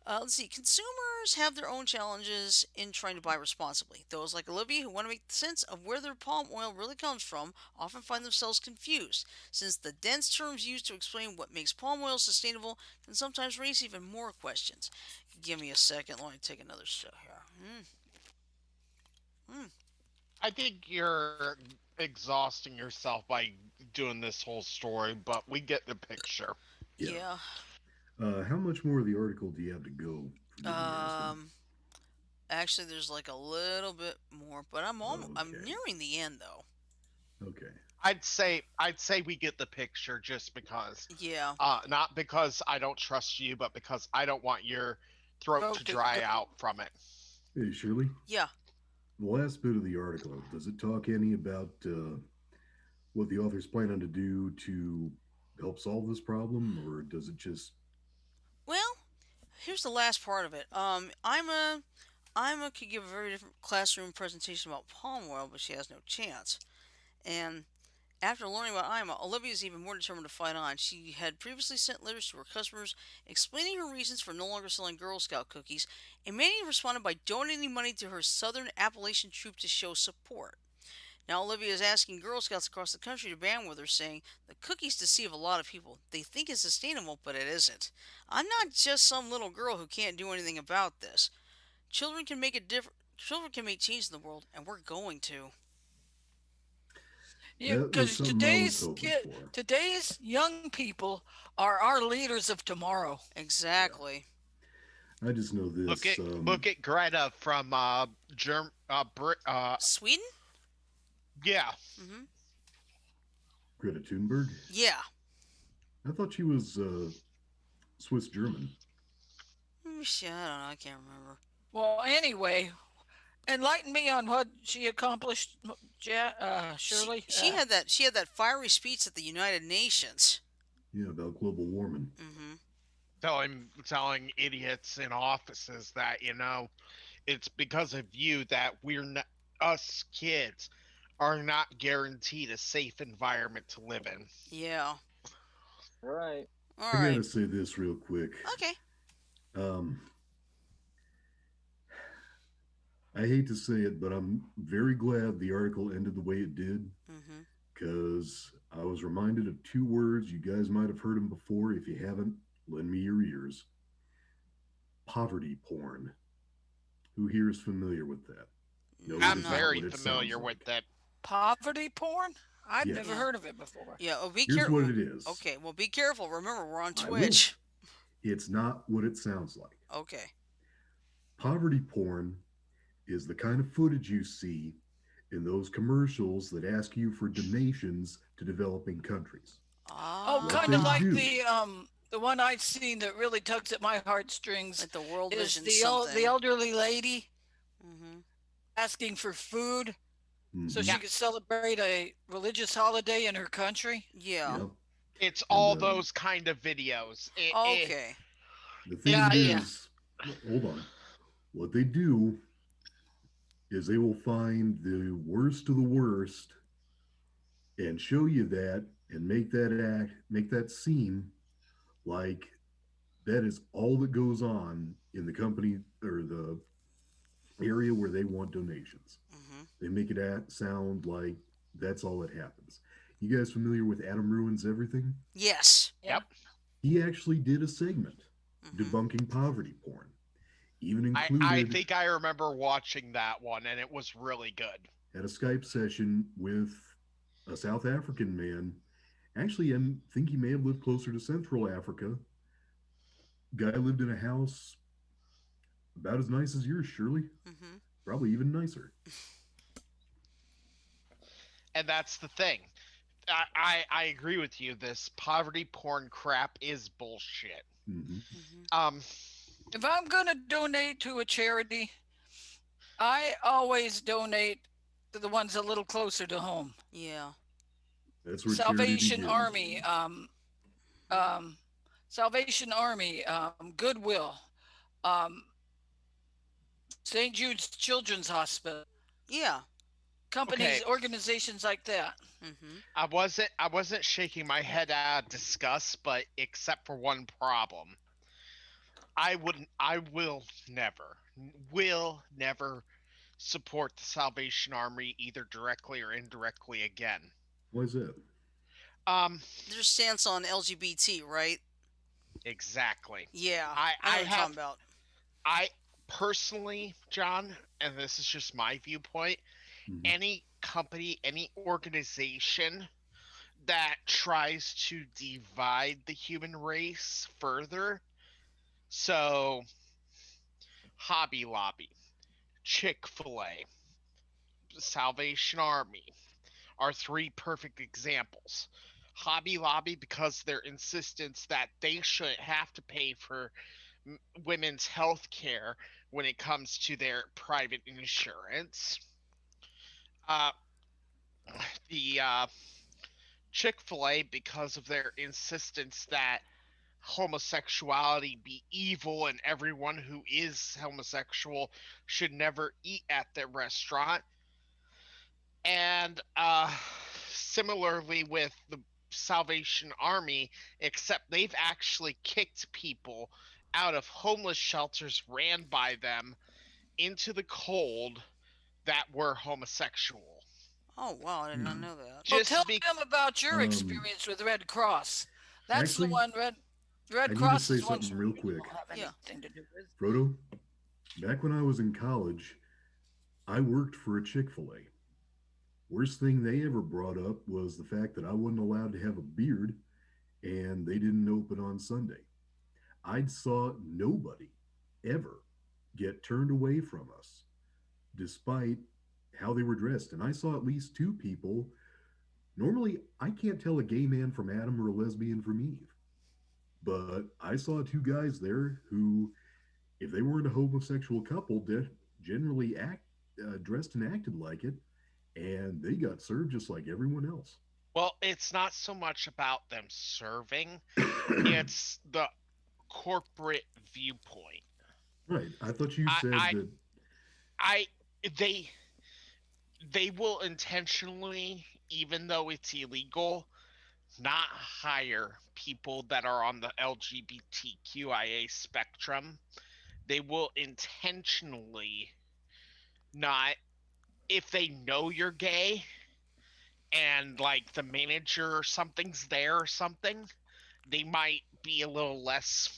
Let's see. Consumers have their own challenges in trying to buy responsibly. Those like Olivia who want to make sense of where their palm oil really comes from often find themselves confused, since the dense terms used to explain what makes palm oil sustainable can sometimes raise even more questions. Give me a second. Let me take another shot here. Mm. I think you're exhausting yourself by doing this whole story, but we get the picture. Yeah. Yeah. How much more of the article do you have to go? Forgive me asking. Um. Actually, there's like a little bit more, but I'm Okay. nearing the end though. Okay. I'd say we get the picture just because. Yeah. Not because I don't trust you, but because I don't want your throat to Wrote to dry out from it. Hey, Shirley, Yeah. the last bit of the article, does it talk any about what the author's planning to do to help solve this problem, or does it just. Well, here's the last part of it. Ima could give a very different classroom presentation about palm oil, but she has no chance. And after learning about Ima, Olivia is even more determined to fight on. She had previously sent letters to her customers explaining her reasons for no longer selling Girl Scout cookies, and many responded by donating money to her Southern Appalachian troop to show support. Now Olivia is asking Girl Scouts across the country to band with her, saying the cookies deceive a lot of people. They think it's sustainable, but it isn't. I'm not just some little girl who can't do anything about this. Children can make a difference. Children can make change in the world, and we're going to. That was Because something I was hoping for. today's young people are our leaders of tomorrow. Exactly. I just know Look this. at look at Greta from Sweden? yeah. Mm-hmm. Greta Thunberg? Yeah. I thought she was Swiss German. Shit, I don't know. I can't remember. Well, anyway, enlighten me on what she accomplished, She Shirley. she had that she had that fiery speech at the United Nations. Yeah, about global warming. Mm-hmm. Telling idiots in offices that it's because of you that we're not, us kids are not guaranteed a safe environment to live in. Yeah. All right. All I right. gotta say this real quick. Okay. Um, I hate to say it, but I'm very glad the article ended the way it did Mm-hmm. because I was reminded of two words. You guys might have heard them before. If you haven't, lend me your ears. Poverty porn. Who here is familiar with that? No, it I'm I'm is not. not very what it familiar sounds with like. that. poverty porn. I've never Yeah. Yes. heard of it before. Yeah. Oh, be Here's what careful. it is. Okay. Well, be careful. Remember, we're on I will. Twitch. It's not what it sounds like. Okay. Poverty porn is the kind of footage you see in those commercials that ask you for donations to developing countries. Oh, What kind of they Ah. like do. the one I've seen that really tugs at my heartstrings Like the World is Vision the something. elderly lady Mm-hmm. asking for food so Mhm. she Yeah, could celebrate a religious holiday in her country. Yeah. Yep. it's And all those kind of videos. Okay. the thing Yeah, yeah. is, hold on. What they do is they will find the worst of the worst and show you that and make that seem like that is all that goes on in the company or the area where they want donations. Mm-hmm. They make it sound like that's all that happens. You guys familiar with Adam Ruins Everything? Yes. Yeah. Yep. He actually did a segment Mm-hmm. debunking poverty porn, even I included think I remember watching that one, and it was really good. had a Skype session with a South African man. Actually, I think he may have lived closer to Central Africa. Guy lived in a house about as nice as yours, Shirley. Mm-hmm. Probably even nicer. And that's the thing. I agree with you. This poverty porn crap is bullshit. Mm-hmm. Mm-hmm. If I'm gonna donate to a charity, I always donate to the ones a little closer to home. Yeah. That's where charity Salvation begins. Army, um, Salvation Army, Goodwill, um, St. Jude's Children's Hospital. Yeah. companies, Okay, organizations like that. Mm-hmm. I wasn't shaking my head out of disgust, but except for one problem. I will never support the Salvation Army either directly or indirectly again. Why is that? Um, Their stance on LGBT, right? exactly. Yeah, I I know I what you're have talking about. I personally, John, and this is just my viewpoint, Hmm. any company, any organization that tries to divide the human race further, so Hobby Lobby, Chick-fil-A, Salvation Army are three perfect examples. Hobby Lobby, because their insistence that they shouldn't have to pay for women's health care when it comes to their private insurance. Uh, the Chick fil A, because of their insistence that homosexuality be evil and everyone who is homosexual should never eat at their restaurant. And similarly with the Salvation Army, except they've actually kicked people out of homeless shelters ran by them into the cold that were homosexual. Oh wow, I did not Hmm. know that. Well, tell Just be them about your Um, experience with Red Cross. That's the actually, one Red I need to Cross say is ones something we real really quick. don't have Yeah. anything to do with. Frodo, back when I was in college, I worked for a Chick fil A. Worst thing they ever brought up was the fact that I wasn't allowed to have a beard and they didn't open on Sunday. I saw nobody ever get turned away from us despite how they were dressed. And I saw at least two people. Normally, I can't tell a gay man from Adam or a lesbian from Eve, but I saw two guys there who, if they weren't a homosexual couple, generally dressed and acted like it, and they got served just like everyone else. well, it's not so much about them serving, it's the corporate viewpoint. Right. I thought you I said I that. I they they will intentionally, even though it's illegal, not hire people that are on the LGBTQIA spectrum. They will intentionally not, if they know you're gay and like the manager or something's there or something, they might be a little less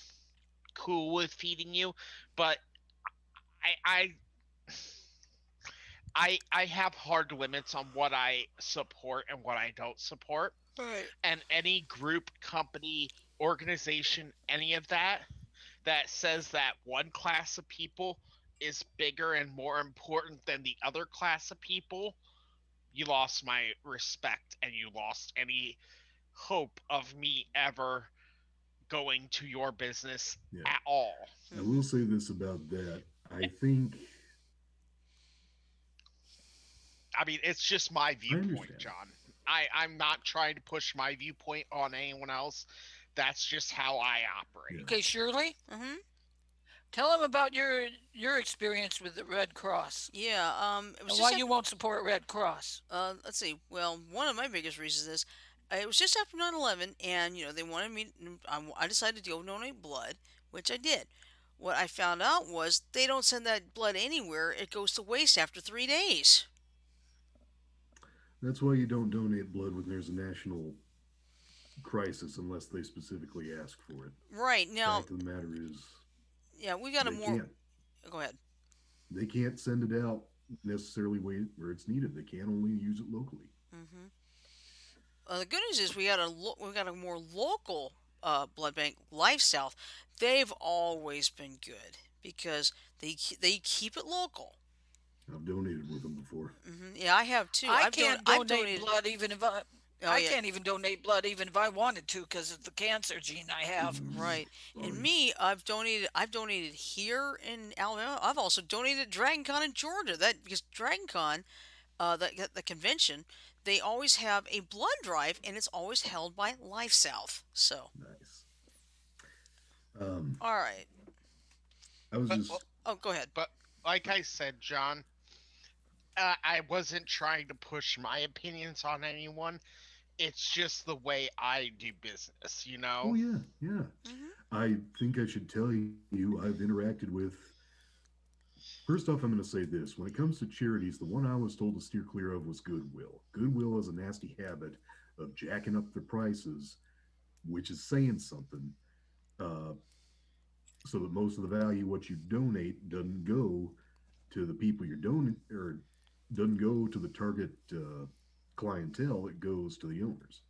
cool with feeding you. But I I have hard limits on what I support and what I don't support. Right. And any group, company, organization, any of that that says that one class of people is bigger and more important than the other class of people, you lost my respect and you lost any hope of me ever going to your business Yeah. at all. I will Mm-hmm. say this about that. I think I mean, it's just my I viewpoint, understand. John. I'm not trying to push my viewpoint on anyone else. That's just how I Yeah. operate. Okay, Shirley, Mm-hmm. tell them about your experience with the Red Cross Yeah. It was and just why you won't support Red Cross. let's see. Well, one of my biggest reasons is it was just after 9/11, and they wanted me. I decided to go donate blood, which I did. What I found out was they don't send that blood anywhere. It goes to waste after 3 days. That's why you don't donate blood when there's a national crisis unless they specifically ask for it. Right now, Fact of the matter is, yeah, we got a they more. can't. Go ahead. They can't send it out necessarily where it's needed. They can only use it locally. Hmm. The good news is we got a more local blood bank, Life South. They've always been good because they keep it local. I've donated with them before. Yeah, I have too. I can't I've donate donated. blood even if I Oh I yeah, can't even donate blood even if I wanted to because of the cancer gene I have. right. And Fine. me, I've donated. I've donated here in Alabama. I've also donated at Dragon Con in Georgia. That because Dragon Con, the convention, they always have a blood drive, and it's always held by Life South. So, Nice. Um, all right. I was But just Oh, go ahead. but like I said, John, I wasn't trying to push my opinions on anyone. It's just the way I do business, you Oh know? yeah, yeah. Hmm. I think I should tell you I've interacted with. First off, I'm going to say this: when it comes to charities, the one I was told to steer clear of was Goodwill. Goodwill has a nasty habit of jacking up their prices, which is saying something. Uh, so that most of the value what you donate doesn't go to the people you're donating or doesn't go to the target clientele. It goes to the owners,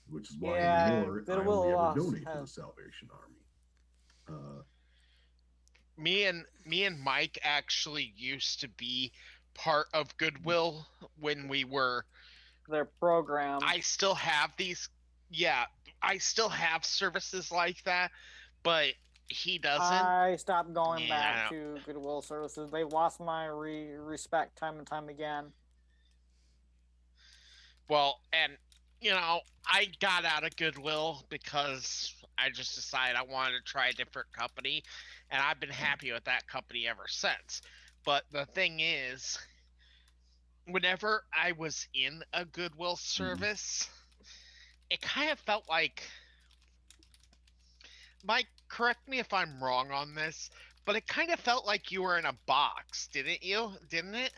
which is why Yeah, anymore I only Goodwill ever donate to the has. Salvation Army. Uh, Me and Mike actually used to be part of Goodwill when we were. Their program. I still have these. Yeah, I still have services like that, but he doesn't. I stopped going Yeah, I back don't. to Goodwill services. They've lost my respect time and time again. Well, and I got out of Goodwill because I just decided I wanted to try a different company, and I've been happy with that company ever since. But the thing is, whenever I was in a Goodwill mhm. service, it kind of felt like, Mike, correct me if I'm wrong on this, but it kind of felt like you were in a box, didn't you? Didn't it?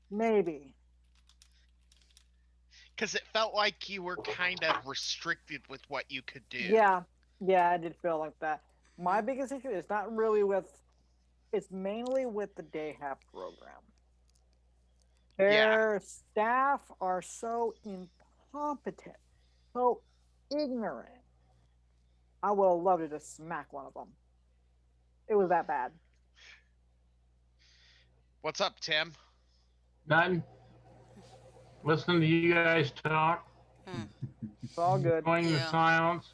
Maybe. Because it felt like you were kind of restricted with what you could do. Yeah, yeah, I did feel like that. My biggest issue is not really with. It's mainly with the day half program. Yeah. Their staff are so incompetent, so ignorant. I would have loved to just smack one of them. It was that bad. What's up, Tim? Nothing. Listening to you guys talk, Hmm. It's all good. enjoying the Yeah. silence.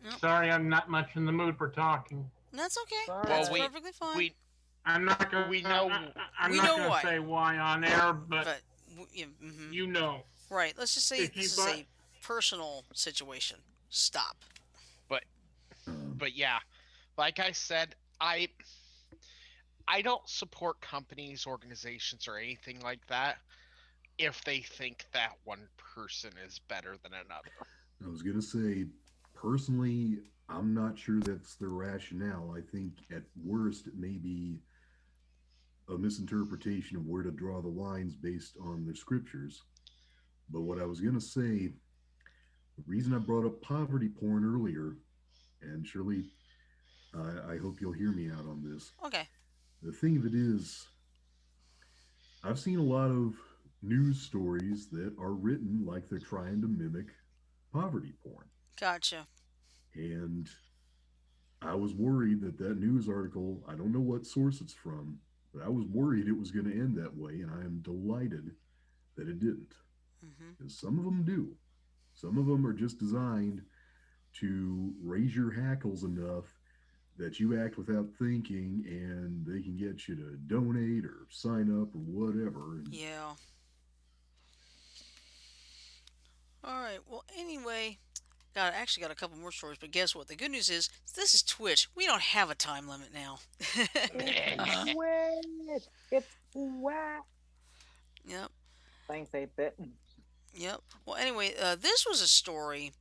Yep. Sorry, I'm not much in the mood for talking. That's okay. It's all That's Well, right. perfectly fine. we I'm not gonna. we know I'm We not know gonna why. say why on air, but But yeah, you know. right. Let's just say If this you is but a personal situation. Stop. but Um, but yeah, like I said, I don't support companies, organizations, or anything like that if they think that one person is better than another. I was going to say, personally, I'm not sure that's the rationale. I think at worst it may be a misinterpretation of where to draw the lines based on the scriptures. But what I was going to say, the reason I brought up poverty porn earlier, and Shirley, I hope you'll hear me out on this. Okay. The thing of it is, I've seen a lot of news stories that are written like they're trying to mimic poverty porn. Gotcha. And I was worried that that news article, I don't know what source it's from, but I was worried it was going to end that way. And I am delighted that it didn't. Hmm. Because some of them do. Some of them are just designed to raise your hackles enough that you act without thinking and they can get you to donate or sign up or whatever. And Yeah. All right. Well, anyway, I actually got a couple more stories, but guess what? The good news is this is Twitch. We don't have a time limit now. It's Uh-huh. wet. It's wet. Yep. Thanks, 8-bit. Yep. Well, anyway, this was a story.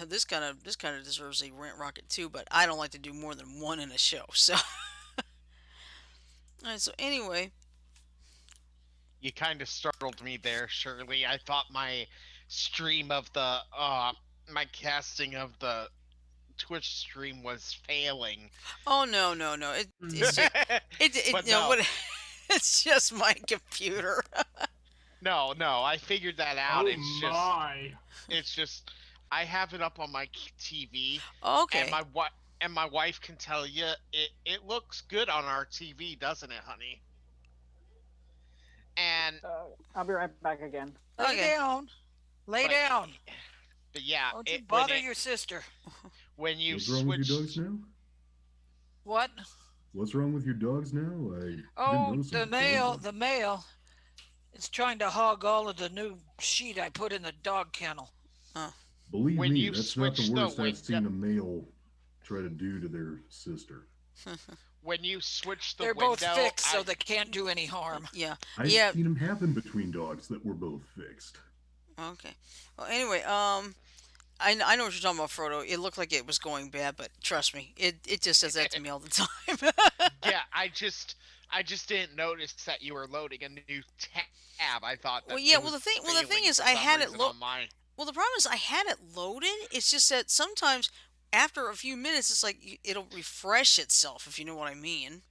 This kind of deserves a rant rocket too, but I don't like to do more than one in a show. So, all right. So anyway, You kind of startled me there, Shirley. I thought my stream of the my casting of the Twitch stream was failing. oh no, no, no. It's just But what no, it's just my computer. no, I figured that out. Oh my! It's just I have it up on my TV, and Okay. my wife can tell you it looks good on our TV, doesn't it, honey? And I'll be right back again. Lay Okay. down. Lay but down. but yeah, Don't you bother your sister. when you what's wrong with your dogs switch. now? What? What's wrong with your dogs now? I didn't Oh, notice them the before, male. The male is trying to hog all of the new sheet I put in the dog kennel. believe When me, you that's not the switch the worst I've window, seen a male try to do to their sister. when you switch the They're both window, fixed, so they can't do any harm. Yeah, I've yeah. seen them happen between dogs that were both fixed. Okay. Well, anyway, I know what you're talking about, Frodo. It looked like it was going bad, but trust me, it just does that to me all the time. yeah, I just didn't notice that you were loading a new tab. I thought that Well, it yeah. was Well, the thing failing is, for I some had it reason load. on my. Well, the problem is I had it loaded. It's just that sometimes after a few minutes, it's like it'll refresh itself, if you know what I mean.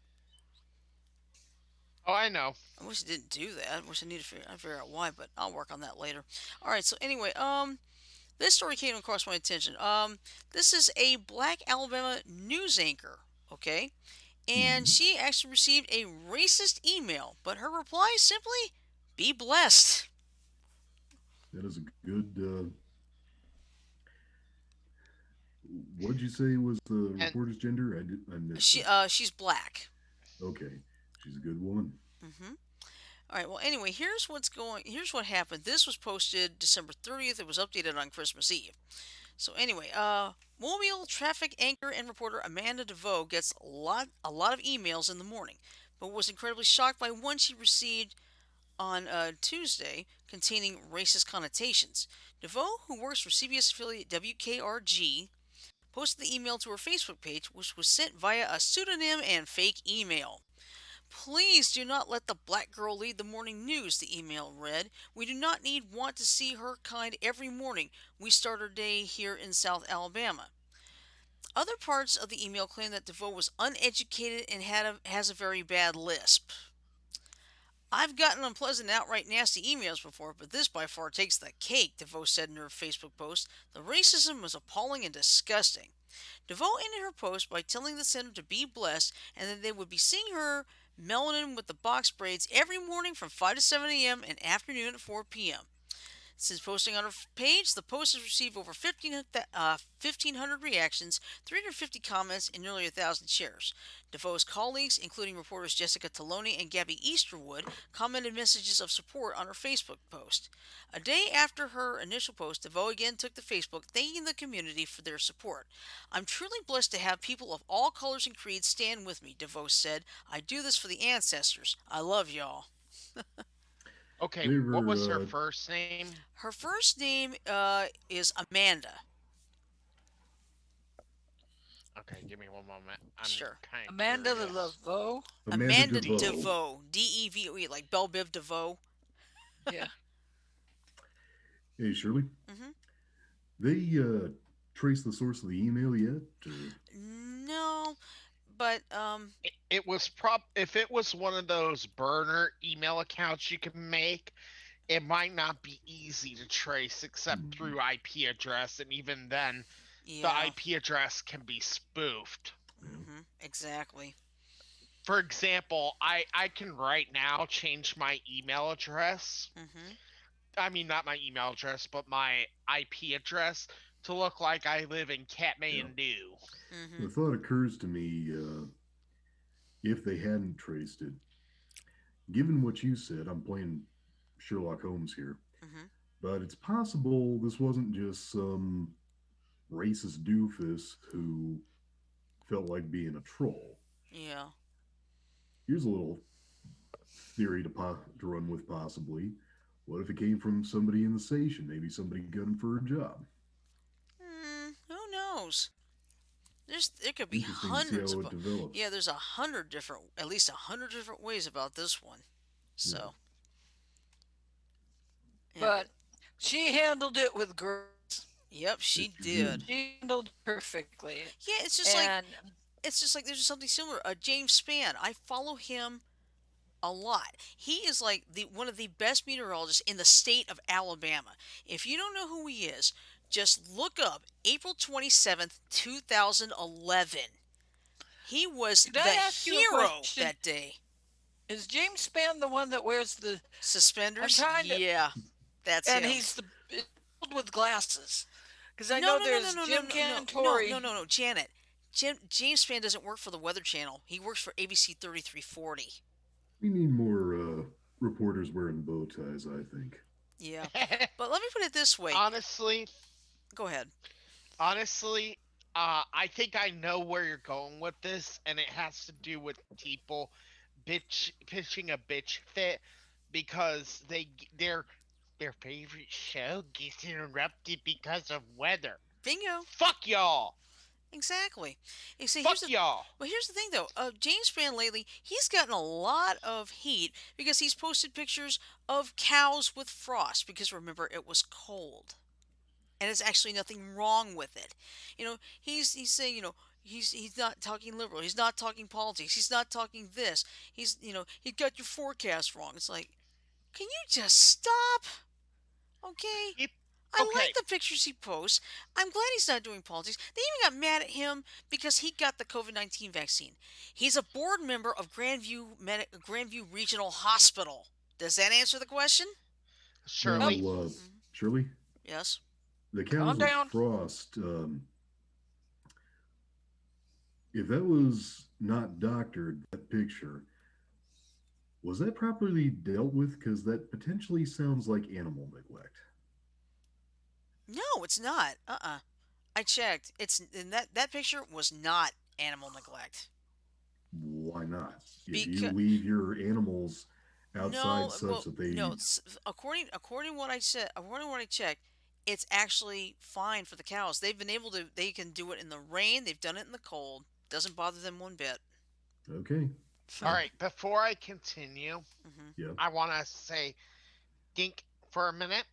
Oh, I know. I wish it didn't do that. I wish I figure out why, but I'll work on that later. All right. So anyway, this story came across my attention. This is a black Alabama news anchor. Okay, and Mhm. she actually received a racist email, but her reply is simply, "Be blessed." That is a good. What'd you say was the And reporter's gender? I missed it. She's black. Okay, she's a good woman. Mm-hmm. All right. Well, anyway, Here's what happened. This was posted December 30th. It was updated on Christmas Eve. So anyway, Mobile traffic anchor and reporter Amanda DeVoe gets a lot of emails in the morning, but was incredibly shocked by one she received on Tuesday containing racist connotations. DeVoe, who works for CBS affiliate WKRG, posted the email to her Facebook page, which was sent via a pseudonym and fake email. Please do not let the black girl lead the morning news, the email read. We do not want to see her kind every morning. We start our day here in South Alabama. Other parts of the email claim that DeVoe was uneducated and has a very bad lisp. I've gotten unpleasant, outright nasty emails before, but this by far takes the cake, DeVoe said in her Facebook post. The racism was appalling and disgusting. DeVoe ended her post by telling the sender to be blessed and that they would be seeing her melanin with the box braids every morning from 5 to 7 a.m. and afternoon at 4 p.m. Since posting on her page, the post has received over 1,500 reactions, 350 comments, and nearly 1,000 shares. DeVoe's colleagues, including reporters Jessica Taloni and Gabby Easterwood, commented messages of support on her Facebook post. A day after her initial post, DeVoe again took to Facebook, thanking the community for their support. I'm truly blessed to have people of all colors and creeds stand with me, DeVoe said. I do this for the ancestors. I love y'all. Okay, They what was her were. first name? Her first name is Amanda. Okay, give me one moment. I'm Sure. kind of Amanda curious. LeVeaux. Amanda Amanda DeVoe. DeVoe. DeVoe, like Belle Biv DeVoe. Yeah. Hey, Shirley. Hmm. They trace the source of the email yet? Or... No, but It was if it was one of those burner email accounts you can make, it might not be easy to trace except Hmm. through IP address, and even then, the yeah. IP address can be spoofed. Exactly. For example, I can right now change my email address. Hmm. I mean, not my email address, but my IP address to look like I live in Yeah. Kathmandu. Hmm. The thought occurs to me if they hadn't traced it, given what you said, I'm playing Sherlock Holmes here, Hmm. but it's possible this wasn't just some racist doofus who felt like being a troll. Yeah. Here's a little theory to run with possibly. What if it came from somebody in the station? Maybe somebody got him for a job. Who knows? There could be Interesting to see hundreds how of it develops. yeah. There's at least 100 different ways about this one. Yeah. So yeah, But she handled it with grace. yep, she Yes, you did. did. She handled it perfectly. Yeah, And it's just like there's something similar. James Spann, I follow him a lot. He is like the one of the best meteorologists in the state of Alabama. If you don't know who he is, just look up April 27th, 2011. He was could the I ask you a hero question? that day. Is James Spann the one that wears the? I'm Suspenders? trying to, Yeah, that's and him. he's the filled with glasses. Because I No, know no, no, no, there's no, no, Jim no, no, Cantori. no, Janet. James Spann doesn't work for the Weather Channel. He works for ABC 3340. We need more reporters wearing bow ties, I think. Yeah. But let me put it this way. honestly, Go ahead. honestly, I think I know where you're going with this, and it has to do with people pitching a bitch fit because their favorite show gets interrupted because of weather. Bingo. Fuck y'all. Exactly. You see, Fuck y'all. here's the thing though. James Spann lately, he's gotten a lot of heat because he's posted pictures of cows with frost. Because remember, it was cold, and there's actually nothing wrong with it. He's saying, he's not talking liberal. He's not talking politics. He's not talking this. He got your forecast wrong. It's like, can you just stop? Okay. Peop- I like Okay, the pictures he posts. I'm glad he's not doing politics. They even got mad at him because he got the COVID-19 vaccine. He's a board member of Grandview Regional Hospital. Does that answer the question? Yep. Shirley. Now, Mhm. Shirley, Yes. the Calm cows with down. frost. If that was not doctored, that picture, was that properly dealt with? Because that potentially sounds like animal neglect. No, it's not. I checked. It's and that picture was not animal neglect. Why not? If you Because leave your animals outside no, such well, that no. they, According what I said, according to what I checked, it's actually fine for the cows. They've been able to. They can do it in the rain. They've done it in the cold. Doesn't bother them one bit. okay, All I, right, before I continue, Hmm. yeah, I want to say dink for a minute,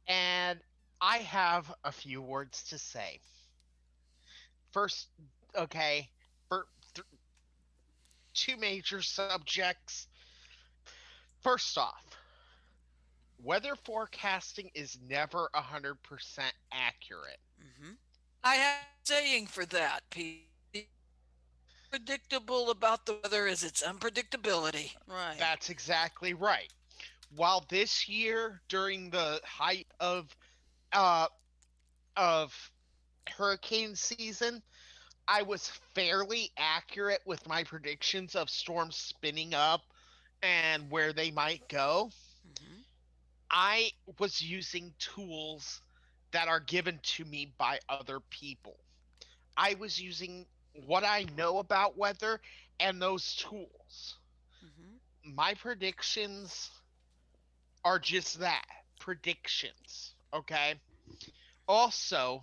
and I have a few words to say. First, okay, for two major subjects. First off, weather forecasting is never 100% accurate. Hmm. I have a saying for that, Pete. Predictable about the weather is its unpredictability. Right. That's exactly right. While this year, during the height uh of hurricane season, I was fairly accurate with my predictions of storms spinning up and where they might go. Hmm. I was using tools that are given to me by other people. I was using what I know about weather and those tools. Hmm. My predictions are just that, predictions. Okay. Also,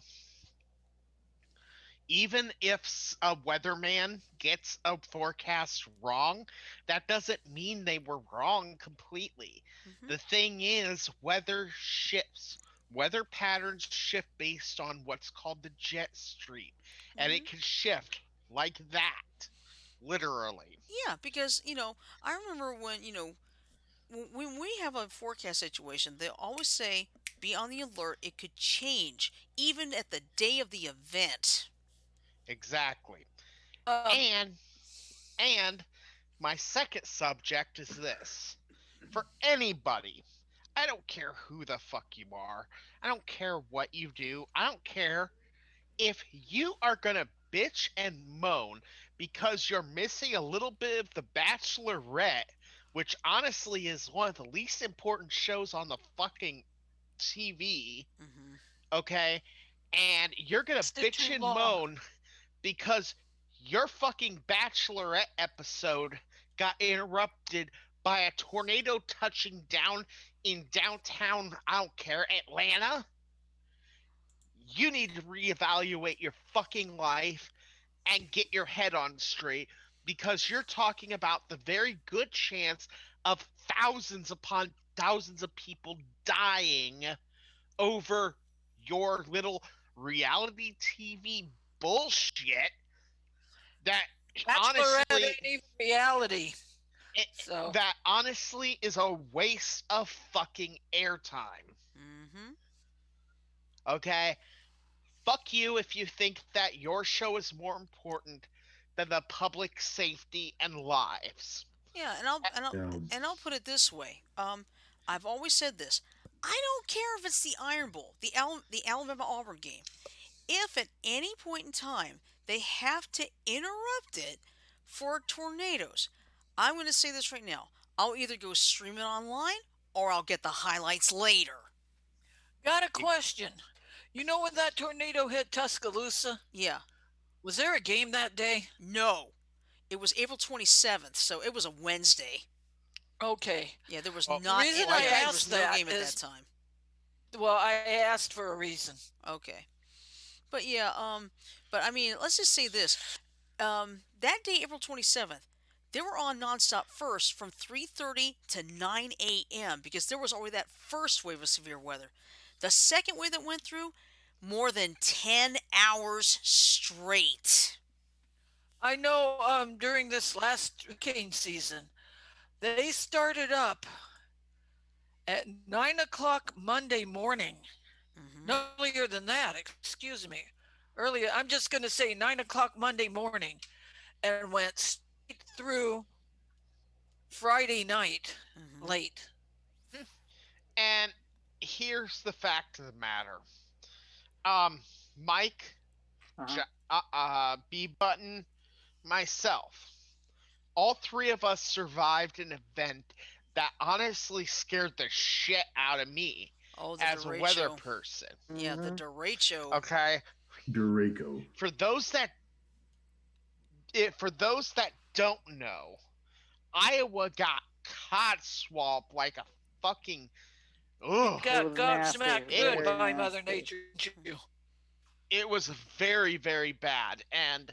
even if a weatherman gets a forecast wrong, that doesn't mean they were wrong completely. Hmm. The thing is, weather shifts. Weather patterns shift based on what's called the jet stream, and Hmm. it can shift like that, literally. Yeah, because I remember when when we have a forecast situation, they always say be on the alert. It could change even at the day of the event. Exactly. Um, And and my second subject is this. For anybody, I don't care who the fuck you are. I don't care what you do. I don't care if you are gonna bitch and moan because you're missing a little bit of The Bachelorette, which honestly is one of the least important shows on the fucking TV, Hmm. okay? And you're gonna lasted too bitch and long. moan because your fucking Bachelorette episode got interrupted by a tornado touching down in downtown, I don't care, Atlanta. You need to reevaluate your fucking life and get your head on straight because you're talking about the very good chance of thousands upon thousands of people dying over your little reality TV bullshit that Bachelorette honestly ain't even reality. it, So that honestly is a waste of fucking airtime. Hmm. Okay? Fuck you if you think that your show is more important than the public safety and lives. Yeah, and now, I'll put it this way. I've always said this. I don't care if it's the Iron Bowl, the Alabama Auburn game. If at any point in time they have to interrupt it for tornadoes, I'm going to say this right now. I'll either go stream it online or I'll get the highlights later. got a question. You know when that tornado hit Tuscaloosa? Yeah. Was there a game that day? No. It was April 27th, so it was a Wednesday. Okay. Yeah, there was Well, The not. reason I like Yeah, there was asked no that game at that is, time. well, I asked for a reason. Okay. But yeah, but I mean, let's just say this. That day, April 27th, they were on nonstop first from 3:30 to 9 a.m. because there was already that first wave of severe weather. The second wave that went through, more than 10 hours straight. I know during this last hurricane season, they started up at 9 o'clock Monday morning. Hmm. No earlier than that, excuse me. Earlier, I'm just going to say 9 o'clock Monday morning and went straight through Friday night Hmm. late. and here's the fact of the matter. Um, Mike, Uh-huh. B Button, myself, all three of us survived an event that honestly scared the shit out of me Oh, the as a weather derecho. person. Yeah, the Mm-hmm. derecho. Okay, Duraco. for those that for those that don't know, Iowa got codswamped like a fucking You ugh. It got was nasty, gobsmacked It good very by Mother nasty. Nature, didn't you? it was very very bad, and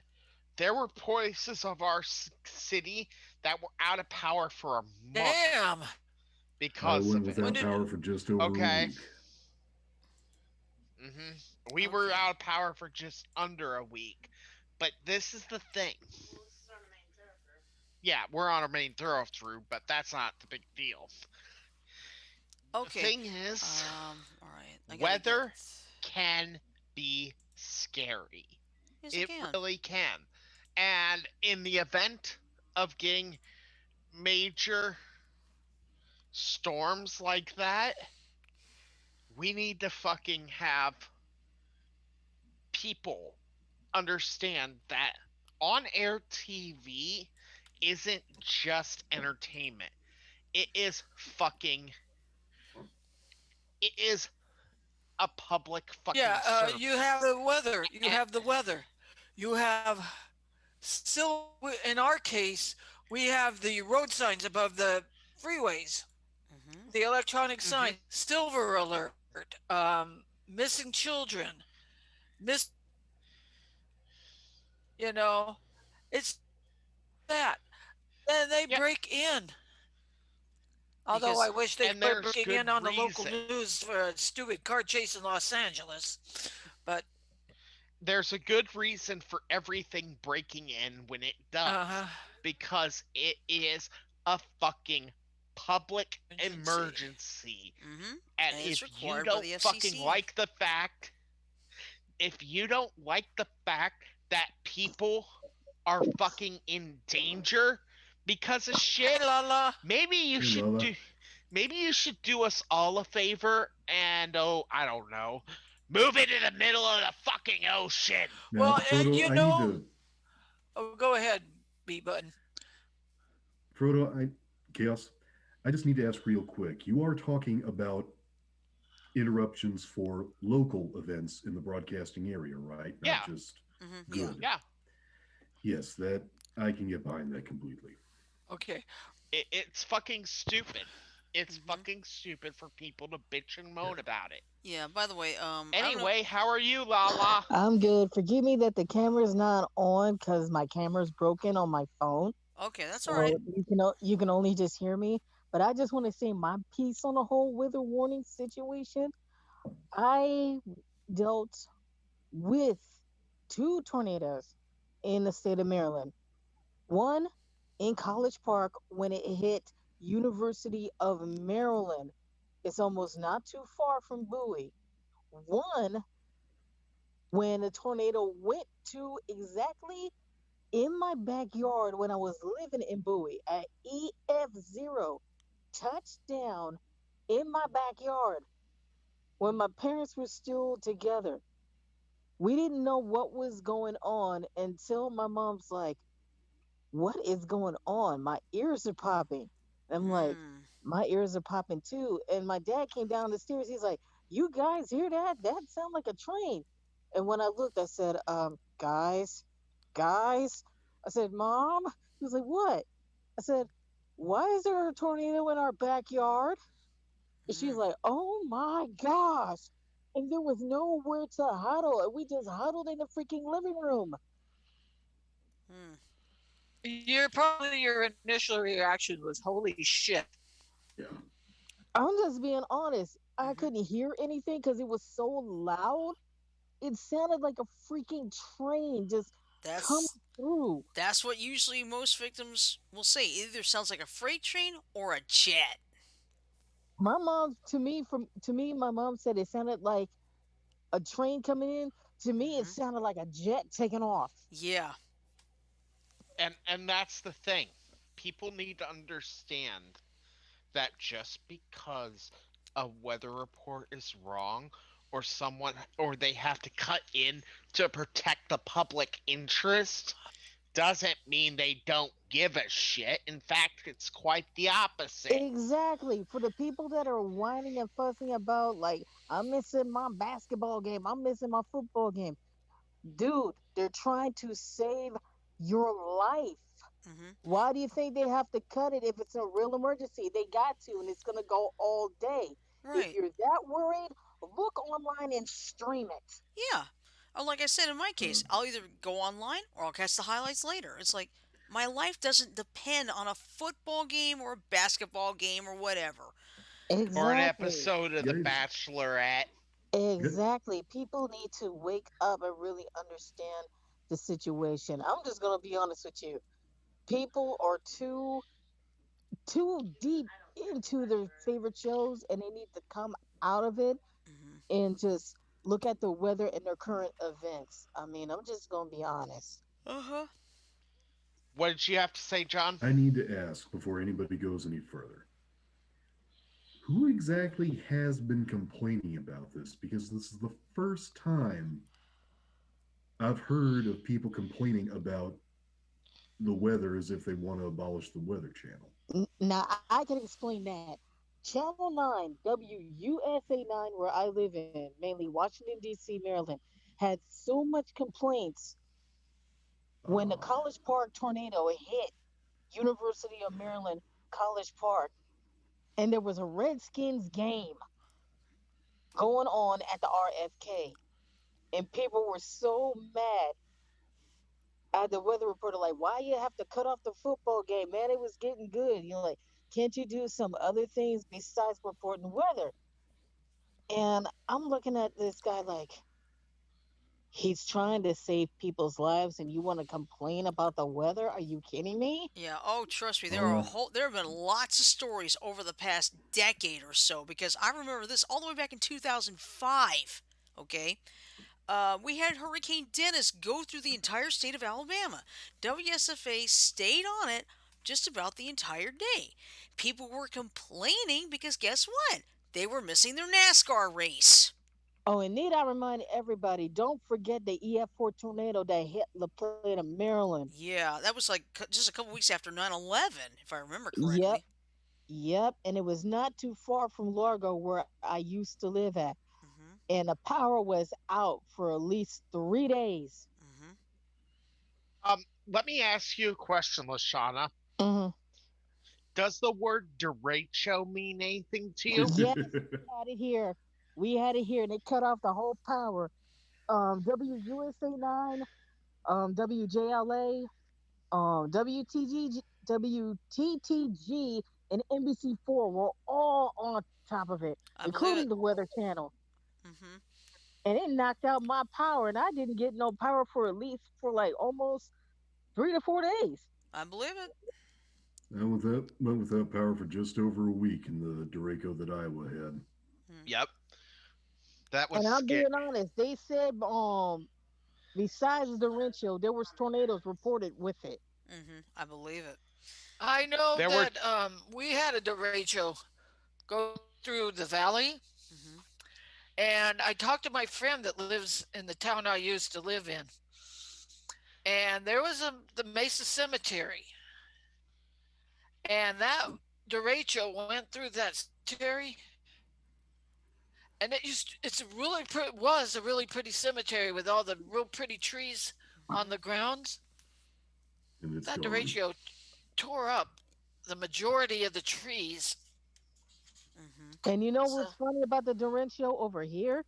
there were places of our city that were out of power for a month Damn. I because went of it. When without did power for just over a Okay. week. We were Okay. out of power for just under a week. But this is the thing. Yeah, we're on our main thoroughfare, but that's not the big deal. The Okay. thing is, All right. I gotta get. weather can be scary. Yes, it It can. really can. And in the event of getting major storms like that, we need to fucking have people understand that on air TV isn't just entertainment. It is fucking it is a public fucking Yeah, you have service. the weather. You And have the weather. You have still, in our case, we have the road signs above the freeways, Hmm. the electronic mhm, sign, silver alert, missing children, miss, you know, it's that. Then they yep, break in. Although I Because wish they and quit there's breaking good in on the local reason. news for a stupid car chase in Los Angeles. But, There's a good reason for everything breaking in when it does uh, because it is a fucking public emergency. emergency. hmm And and it's if you required by don't the fucking FCC. like the fact if you don't like the fact that people are fucking in danger because of Hey, shit, Lala. maybe you Hey, should Lala. do maybe you should do us all a favor and oh, I don't know, move it in the middle of the fucking ocean. Now, Well, Frodo, you I need know, to. oh, go ahead, B button. Frodo, Chaos. I just need to ask real quick. You are talking about interruptions for local events in the broadcasting area, right? Not Yeah, just Yeah. good. yeah. Yes, that I can get behind that completely. Okay. It's fucking stupid. It's Hmm. fucking stupid for people to bitch and moan about it. Yeah. By the way, I don't know. Anyway, how are you, Lala? I'm good. Forgive me that the camera's not on because my camera's broken on my phone. Okay, that's all right. So you can only just hear me. But I just want to say my piece on the whole weather warning situation. I dealt with two tornadoes in the state of Maryland. One in College Park when it hit University of Maryland. It's almost not too far from Bowie. One when the tornado went to exactly in my backyard when I was living in Bowie at EF0, touched down in my backyard when my parents were still together. We didn't know what was going on until my mom's like, "What is going on? My ears are popping." And I'm like, Mm. "My ears are popping too." And my dad came down the stairs. He's like, You guys hear that? That sound like a train. And when I looked, I said, guys, guys. I said, Mom. He was like, what? I said, why is there a tornado in our backyard? And she's Mm, like, oh my gosh. And there was nowhere to huddle. And we just huddled in the freaking living room. mm, Your initial reaction was holy shit. Yeah. I'm just being honest. I mm-hmm. couldn't hear anything because it was so loud. It sounded like a freaking train just coming That's through. that's what usually most victims will say. It either sounds like a freight train or a jet. My mom, to me, my mom said it sounded like a train coming in. To me, it Hmm. sounded like a jet taking off. Yeah. And that's the thing. People need to understand that just because a weather report is wrong or they have to cut in to protect the public interest doesn't mean they don't give a shit. In fact, it's quite the opposite. Exactly. For the people that are whining and fussing about, like, I'm missing my basketball game, I'm missing my football game. Dude, they're trying to save your life. Hmm. Why do you think they have to cut it if it's a real emergency? They got to, and it's going to go all day. If Right. you're that worried, look online and stream it. Yeah. Or like I said in my Uh, case, I'll either go online or I'll catch the highlights later. It's like my life doesn't depend on a football game or a basketball game or whatever. Or an Exactly. episode of The guys, Bachelorette. gu- Exactly. People need to wake up and really understand the situation. I'm just going to be honest with you. People are too deep into their favorite shows and they need to come out of it Hmm. and just look at the weather and their current events. I mean, I'm just going to be honest. Uh huh. What did you have to say, John? I need to ask before anybody goes any further. Who exactly has been complaining about this? Because this is the first time I've heard of people complaining about the weather as if they want to abolish the Weather Channel. Now, I can explain that. Channel 9, WUSA 9, where I live in, mainly Washington, D.C., Maryland, had so much complaints when the Uh, College Park tornado hit University of Maryland College Park, and there was a Redskins game going on at the RFK, and people were so mad at the weather reporter, like, why you have to cut off the football game, man? It was getting good. You know, like, can't you do some other things besides reporting weather? And I'm looking at this guy like he's trying to save people's lives, and you want to complain about the weather? Are you kidding me? Yeah. Oh, trust me, uh, there have been lots of stories over the past decade or so because I remember this all the way back in 2005. Okay. We had Hurricane Dennis go through the entire state of Alabama. WSFA stayed on it just about the entire day. People were complaining because guess what? They were missing their NASCAR race. Oh, and need I remind everybody, don't forget the EF4 tornado that hit the plate of Maryland. Yeah, that was like just a couple weeks after 9/11, if I remember Yep, correctly. yep. And it was not too far from Largo where I used to live at. Hmm. And the power was out for at least 3 days. Hmm. Let me ask you a question, Lashana. Hmm. Does the word derecho mean anything to you? Yes, we had it here. We had it here, and they cut off the whole power. WUSA 9, WJLA, WTTG, and NBC4 were all on top of it, I believe including it. the Weather Channel. Hmm. And it knocked out my power, and I didn't get no power for at least for like almost 3 to 4 days. I believe it. I went without power for just over a week in the derecho that Iowa had. Hmm. Yep. That was And I'm scary. being honest, they said besides the derecho, there was tornadoes reported with it. I believe it. I know There were that we had a derecho go through the valley, Hmm. and I talked to my friend that lives in the town I used to live in, and there was the Mesa Cemetery, and that derecho went through that cemetery, And was a really pretty cemetery with all the real pretty trees on the grounds. And it's That gone. derecho tore up the majority of the trees. Mm-hmm. And you know So what's funny about the Show over here?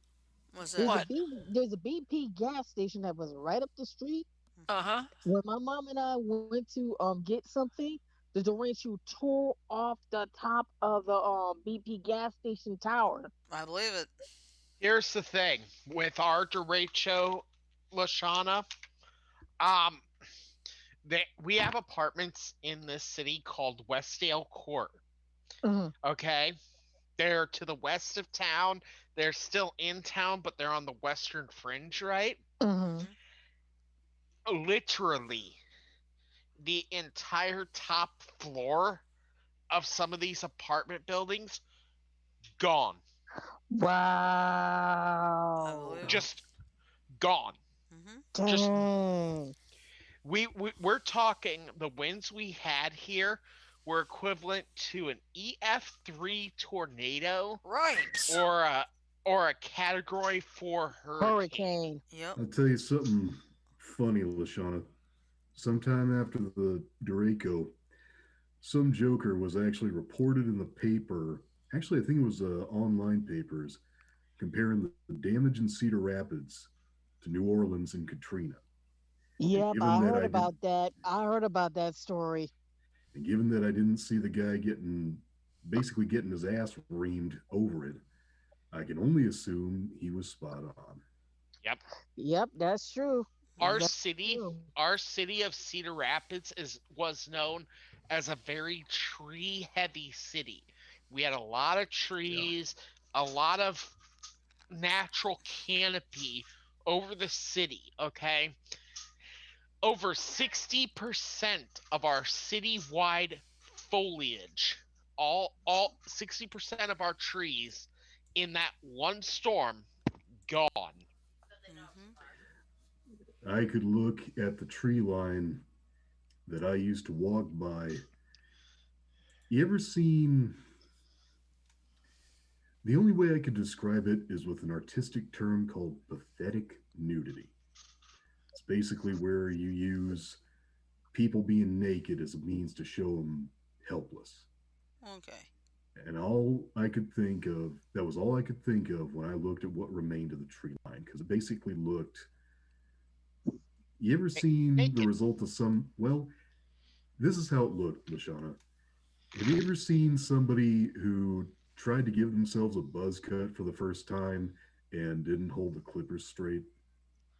What's that? There's a what? there's a BP gas station that was right up the street. Uh huh. When my mom and I went to get something, the Show tore off the top of the BP gas station tower. I believe it. Here's the thing with our derecho, Lashana. Um, we have apartments in this city called Westdale Court. Hmm. Okay, they're to the west of town. They're still in town, but they're on the western fringe, right? Hmm. Mm-hmm. Literally, the entire top floor of some of these apartment buildings gone. I Wow. believe it. Just gone. Mm-hmm. Just Dang. we're talking the winds we had here were equivalent to an EF3 tornado Right. or a category 4 hurricane. Hurricane. Yep. I'll tell you something funny, Lashana. Sometime after the derecho, some joker was actually reported in the paper. Actually, I think it was online papers comparing the damage in Cedar Rapids to New Orleans and Katrina. And Yep, given I that heard I did, about that. I heard about that story. and given that I didn't see the guy basically getting his ass reamed over it, I can only assume he was spot on. Yep. Yep, that's true. Our That's city, true. our city of Cedar Rapids was known as a very tree heavy city. We had a lot of Yeah. trees, a lot of natural canopy over the city, okay? Over 60% of our citywide foliage, all 60% of our trees in that one storm gone. Mm-hmm. I could look at the tree line that I used to walk by. You ever seen? The only way I could describe it is with an artistic term called pathetic nudity. It's basically where you use people being naked as a means to show them helpless. Okay. And all I could think of, that was all I could think of when I looked at what remained of the tree line, because it basically looked. You ever seen the Naked. result of some? Well, this is how it looked, Lashana. Have you ever seen somebody who tried to give themselves a buzz cut for the first time and didn't hold the clippers straight?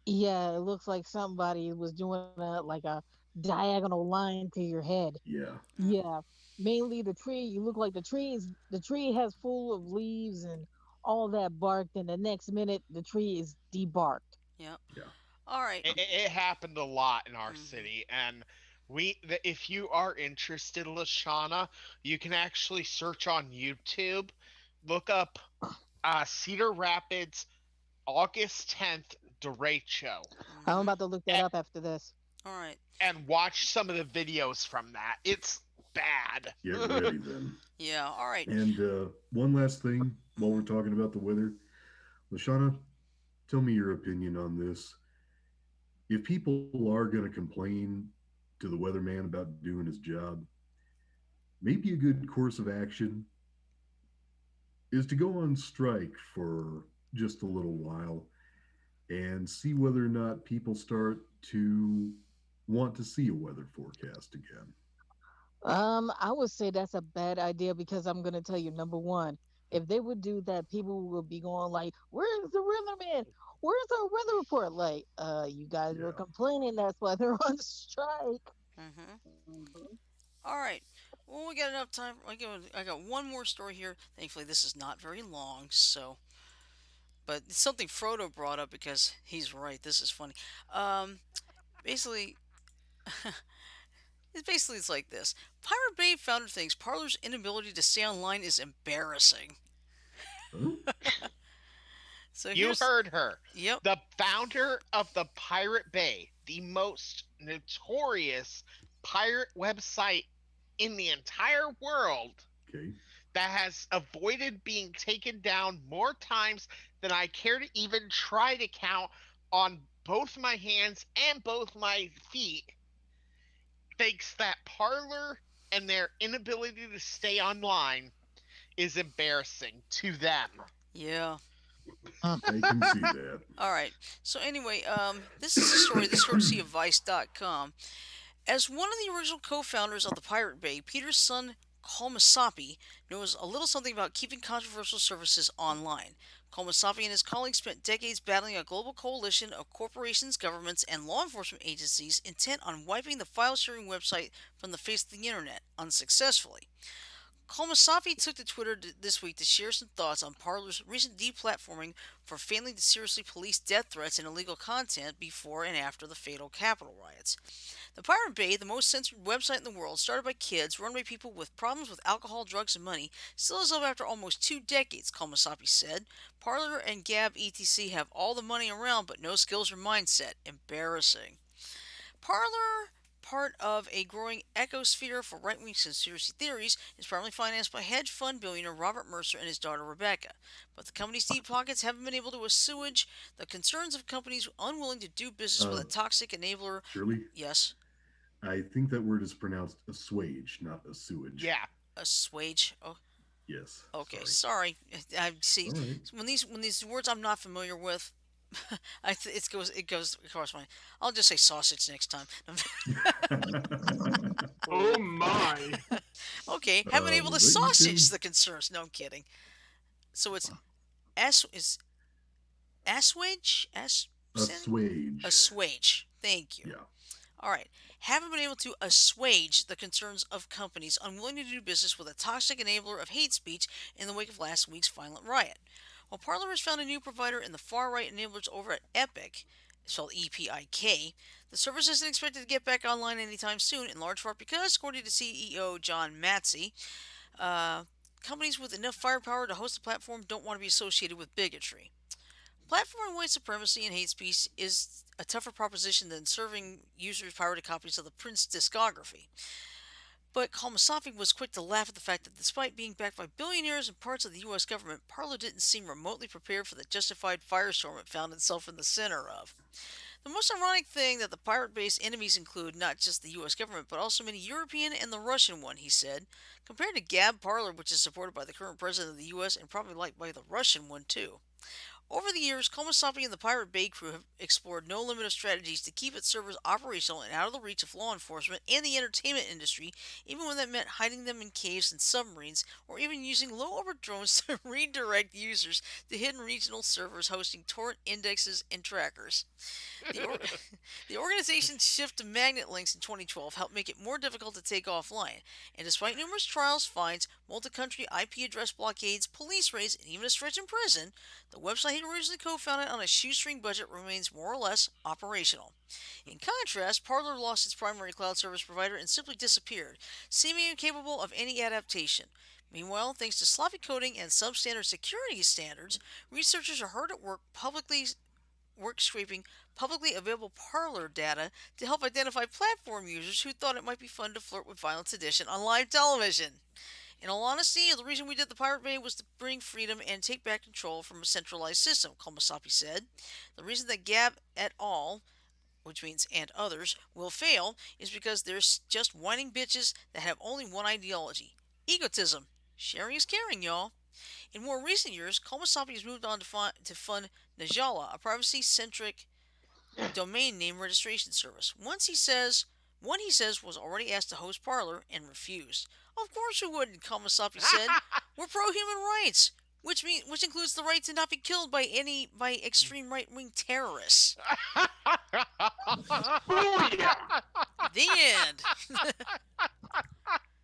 Yeah, it looks like somebody was doing a diagonal line to your head. Yeah. Mm. Yeah, mainly the tree. You look like the tree has full of leaves and all that bark. Then the next minute, the tree is debarked. Yep. Yeah. All right. It happened a lot in our Mm-hmm. city, and if you are interested, Lashana, you can actually search on YouTube, look up Cedar Rapids August 10th derecho, I'm Mm-hmm. about to look that and, up after this. All right. and watch some of the videos from that. It's bad. Get ready then. Yeah. All right. And one last thing while we're talking about the weather. Lashana, tell me your opinion on this. If people are going to complain to the weatherman about doing his job, maybe a good course of action is to go on strike for just a little while and see whether or not people start to want to see a weather forecast again. I would say that's a bad idea because I'm gonna tell you, number one, if they would do that, people will be going like, "Where's the weatherman? Where's our weather report?" Like, you guys were Yeah. complaining, that's why they're on strike. Mm-hmm. Mhm. All right. Well, we got enough time. I got one more story here. Thankfully, this is not very long. So, but it's something Frodo brought up because he's right. This is funny. Um, basically, it's like this. Pirate Bay founder thinks Parler's inability to stay online is embarrassing. Oh, So You here's, heard her. yep, The founder of the Pirate Bay, the most notorious pirate website in the entire world, okay. that has avoided being taken down more times than I care to even try to count on both my hands and both my feet, thinks that Parlor and their inability to stay online is embarrassing to them. Yeah. I can see that. All right. So anyway, this is a story. This is courtesy of Vice.com. As one of the original co-founders of the Pirate Bay, Peter's son Kolmasapi knows a little something about keeping controversial services online. Kolmasapi and his colleagues spent decades battling a global coalition of corporations, governments, and law enforcement agencies intent on wiping the file-sharing website from the face of the internet, unsuccessfully. Kolmasapi took to Twitter this week to share some thoughts on Parler's recent deplatforming for failing to seriously police death threats and illegal content before and after the fatal Capitol riots. The Pirate Bay, the most censored website in the world, started by kids, run by people with problems with alcohol, drugs, and money, still is up after almost 2 decades, Kolmasapi said. Parler and Gab etc. have all the money around, but no skills or mindset. Embarrassing. Parler, part of a growing ecosphere for right-wing conspiracy theories, is primarily financed by hedge fund billionaire Robert Mercer and his daughter Rebecca. But the company's deep pockets haven't been able to assuage the concerns of companies unwilling to do business with a toxic enabler. Shirley, Yes, I think that word is pronounced assuage, not a sewage. Yeah. assuage. Oh, Yes. okay. Sorry. I see. All right. When these words I'm not familiar with, it goes across my. I'll just say sausage next time. Oh my. Okay, haven't been able to But you sausage can the concerns. No, I'm kidding. So it's as is assuage assuage. assuage. Thank you. Yeah. All right. Haven't been able to assuage the concerns of companies unwilling to do business with a toxic enabler of hate speech in the wake of last week's violent riot. While Parler has found a new provider in the far right enablers over at Epic, spelled EPIK, the service isn't expected to get back online anytime soon, in large part because, according to CEO John Matsey, uh, companies with enough firepower to host a platform don't want to be associated with bigotry. Platforming white supremacy and hate speech is a tougher proposition than serving users pirated copies of the Prince discography. But Kalmasafi was quick to laugh at the fact that despite being backed by billionaires and parts of the US government, Parler didn't seem remotely prepared for the justified firestorm it found itself in the center of. The most ironic thing that the pirate based enemies include not just the US government, but also many European and the Russian one, he said. Compared to Gab Parler, which is supported by the current president of the US and probably liked by the Russian one too. Over the years, Komasapi and the Pirate Bay crew have explored no limit of strategies to keep its servers operational and out of the reach of law enforcement and the entertainment industry, even when that meant hiding them in caves and submarines, or even using low orbit drones to redirect users to hidden regional servers hosting torrent indexes and trackers. The, or- the organization's shift to magnet links in 2012 helped make it more difficult to take offline, and despite numerous trials, fines, multi country IP address blockades, police raids, and even a stretch in prison, the website he originally co-founded on a shoestring budget remains more or less operational. In contrast, Parler lost its primary cloud service provider and simply disappeared, seeming incapable of any adaptation. Meanwhile, thanks to sloppy coding and substandard security standards, researchers are hard at work scraping publicly available Parler data to help identify platform users who thought it might be fun to flirt with Violence Edition on live television. In all honesty, the reason we did the Pirate Bay was to bring freedom and take back control from a centralized system, Komasapi said. The reason that Gab et al., which means and others, will fail is because they're just whining bitches that have only one ideology egotism. Sharing is caring, y'all. In more recent years, Komasapi has moved on to fund Najala, a privacy centric domain name registration service. One he says was already asked to host Parler and refused. Of course we wouldn't, Kamasapi said. We're pro human rights, which includes the right to not be killed by extreme right wing terrorists. Booyah! The end.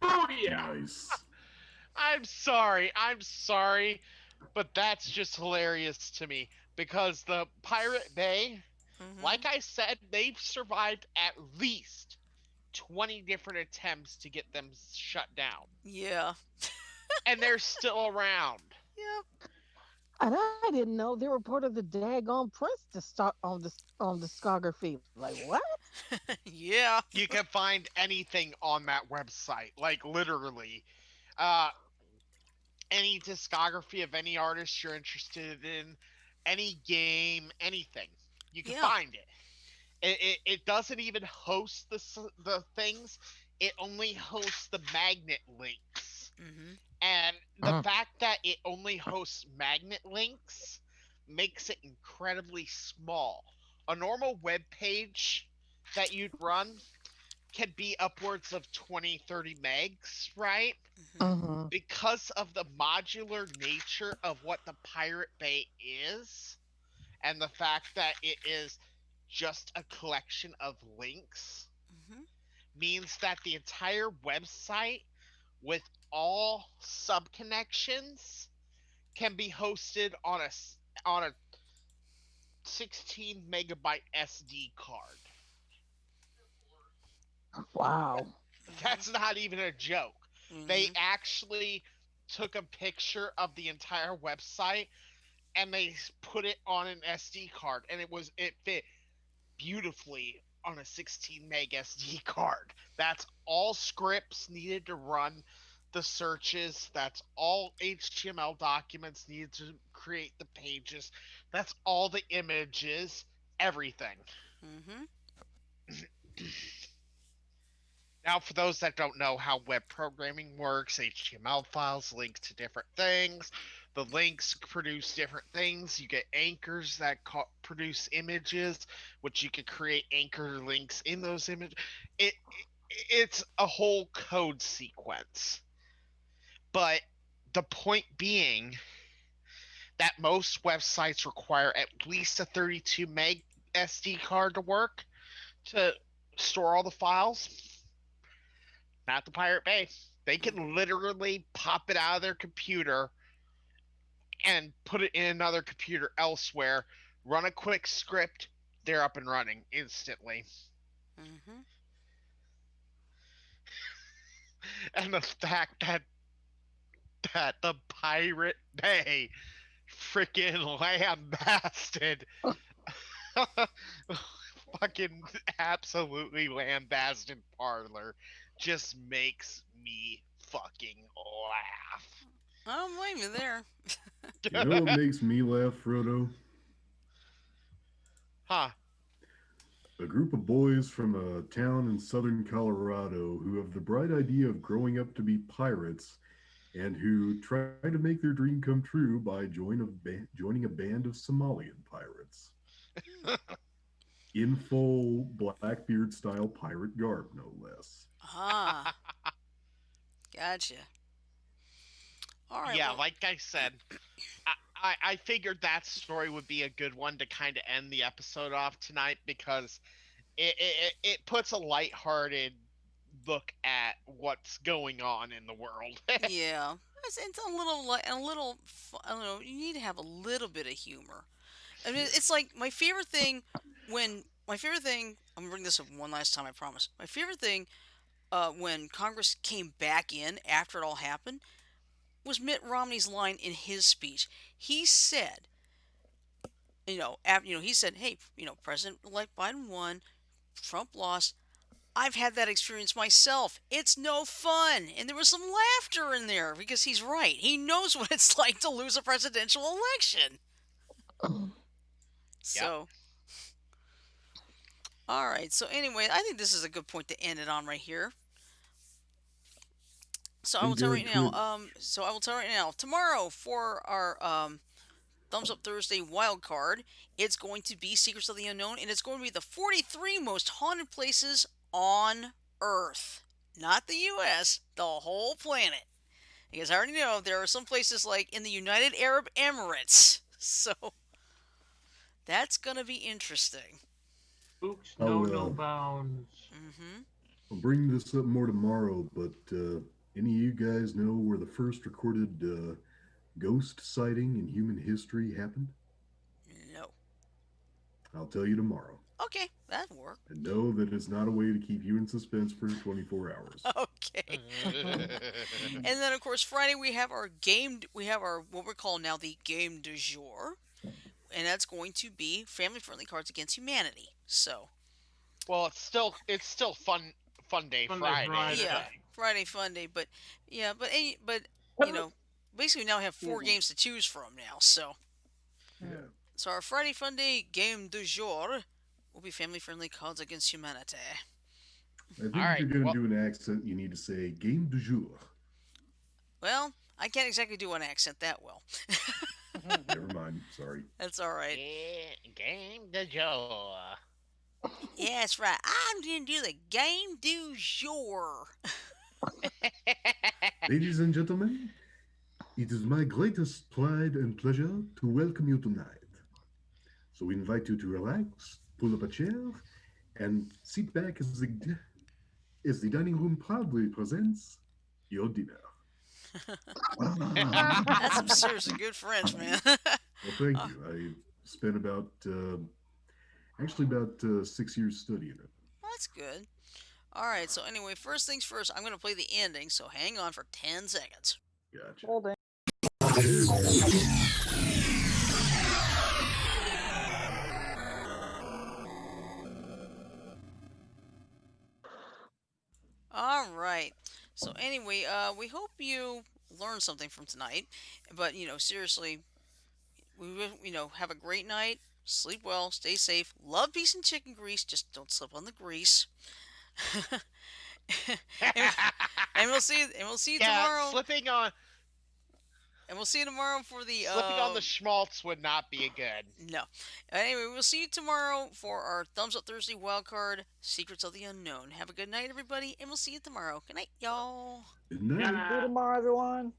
Booyah! Nice. I'm sorry, but that's just hilarious to me because the Pirate Bay, like I said, they've survived at least 20 different attempts to get them shut down. Yeah. And they're still around. Yep. And I didn't know they were part of the daggone Prince on discography. Like what? Yeah. You can find anything on that website, like literally. Uh, any discography of any artist you're interested in, any game, anything. You can Yeah. find it. It doesn't even host the things. It only hosts the magnet links. Mm-hmm. And the fact that it only hosts magnet links makes it incredibly small. A normal web page that you'd run can be upwards of 20, 30 megs, right? Mm-hmm. Mm-hmm. Because of the modular nature of what the Pirate Bay is, and the fact that it is just a collection of links, Mm-hmm. means that the entire website with all sub connections can be hosted on a 16 megabyte SD card. Wow. That's not even a joke. They Mm-hmm. actually took a picture of the entire website and they put it on an SD card, and it fit beautifully on a 16 meg SD card. That's all scripts needed to run the searches. That's all HTML documents needed to create the pages. That's all the images, everything. Mm-hmm. Now, for those that don't know how web programming works, HTML files link to different things. The links produce different things. You get anchors that produce images, which you could create anchor links in those images. It, it's a whole code sequence. But the point being that most websites require at least a 32 meg SD card to work to store all the files. Not the Pirate Bay. They can literally pop it out of their computer and put it in another computer elsewhere, run a quick script, they're up and running instantly. Mm-hmm. And the fact that the Pirate Bay freaking lambasted fucking absolutely lambasted Parlor just makes me fucking I don't blame you there. You know what laugh. makes me laugh, Frodo? Huh. A group of boys from a town in southern Colorado who have the bright idea of growing up to be pirates and who try to make their dream come true by joining a band of Somalian pirates in full Blackbeard style pirate garb, no less. Ah, gotcha. All right. Yeah, Well. like I said, I figured that story would be a good one to kind of end the episode off tonight because it puts a lighthearted look at what's going on in the world. Yeah. It's a little a little. I don't know. You need to have a little bit of humor. I mean, it's like my favorite thing when my favorite thing. I'm gonna bring this up one last time. I promise. My favorite thing when Congress came back in after it all happened was Mitt Romney's line in his speech. He said, he said, "Hey, President-elect Biden won, Trump lost. I've had that experience myself. It's no fun." And there was some laughter in there because he's right. He knows what it's like to lose a presidential election. Yep. So, all right. So anyway, I think this is a good point to end it on right here. So I will And tell you right now. Quick, Tomorrow for our Thumbs Up Thursday wild card, it's going to be Secrets of the Unknown, and it's going to be the 43 most haunted places on Earth, not the U.S., the whole planet. Because I already know there are some places like in the United Arab Emirates, so that's going to be interesting. Spooks I'll know no bounds. Mm-hmm. I'll bring this up more tomorrow, but any of you guys know where the first recorded ghost sighting in human history happened? No. I'll tell you tomorrow. Okay, that'll work. And know that it's not a way to keep you in suspense for 24 hours. Okay. And then of course Friday we have our what we're calling now the game du jour, and that's going to be family friendly cards against humanity. So Well, it's still fun day Fun Day Friday. Friday. yeah, But Friday fun day, but yeah, but Can, you know basically now have four Excuse me. games to choose from now. So Yeah. our Friday Fun Day game du jour will be family friendly Cards Against Humanity. I All think if right. you're going Well, to do an accent, you need to say game du jour. Well, I can't exactly do an accent that well. Never mind. Sorry. That's all right. game de jour. Yeah, that's right. I'm going to do the game du jour. Ladies and gentlemen, it is my greatest pride and pleasure to welcome you tonight. So we invite you to relax, pull up a chair, and sit back as the dining room proudly presents your dinner. That's some seriously good French, man. Well, thank you. I spent about 6 years studying it. That's good. All right, so anyway, first things first, I'm going to play the ending, so hang on for 10 seconds. Gotcha. Holding. All right. So anyway, we hope you learned something from tonight. But seriously, have a great night. Sleep well. Stay safe. Love, peace, and chicken grease. Just don't slip on the grease. and, and we'll see. And we'll see you Yeah, tomorrow. slipping For the on the schmaltz would not be good. no. Anyway, we'll see you tomorrow for our Thumbs Up Thursday wildcard, Secrets of the Unknown. Have a good night, everybody, and we'll see you tomorrow. Good night, y'all. Good night. See you tomorrow, everyone.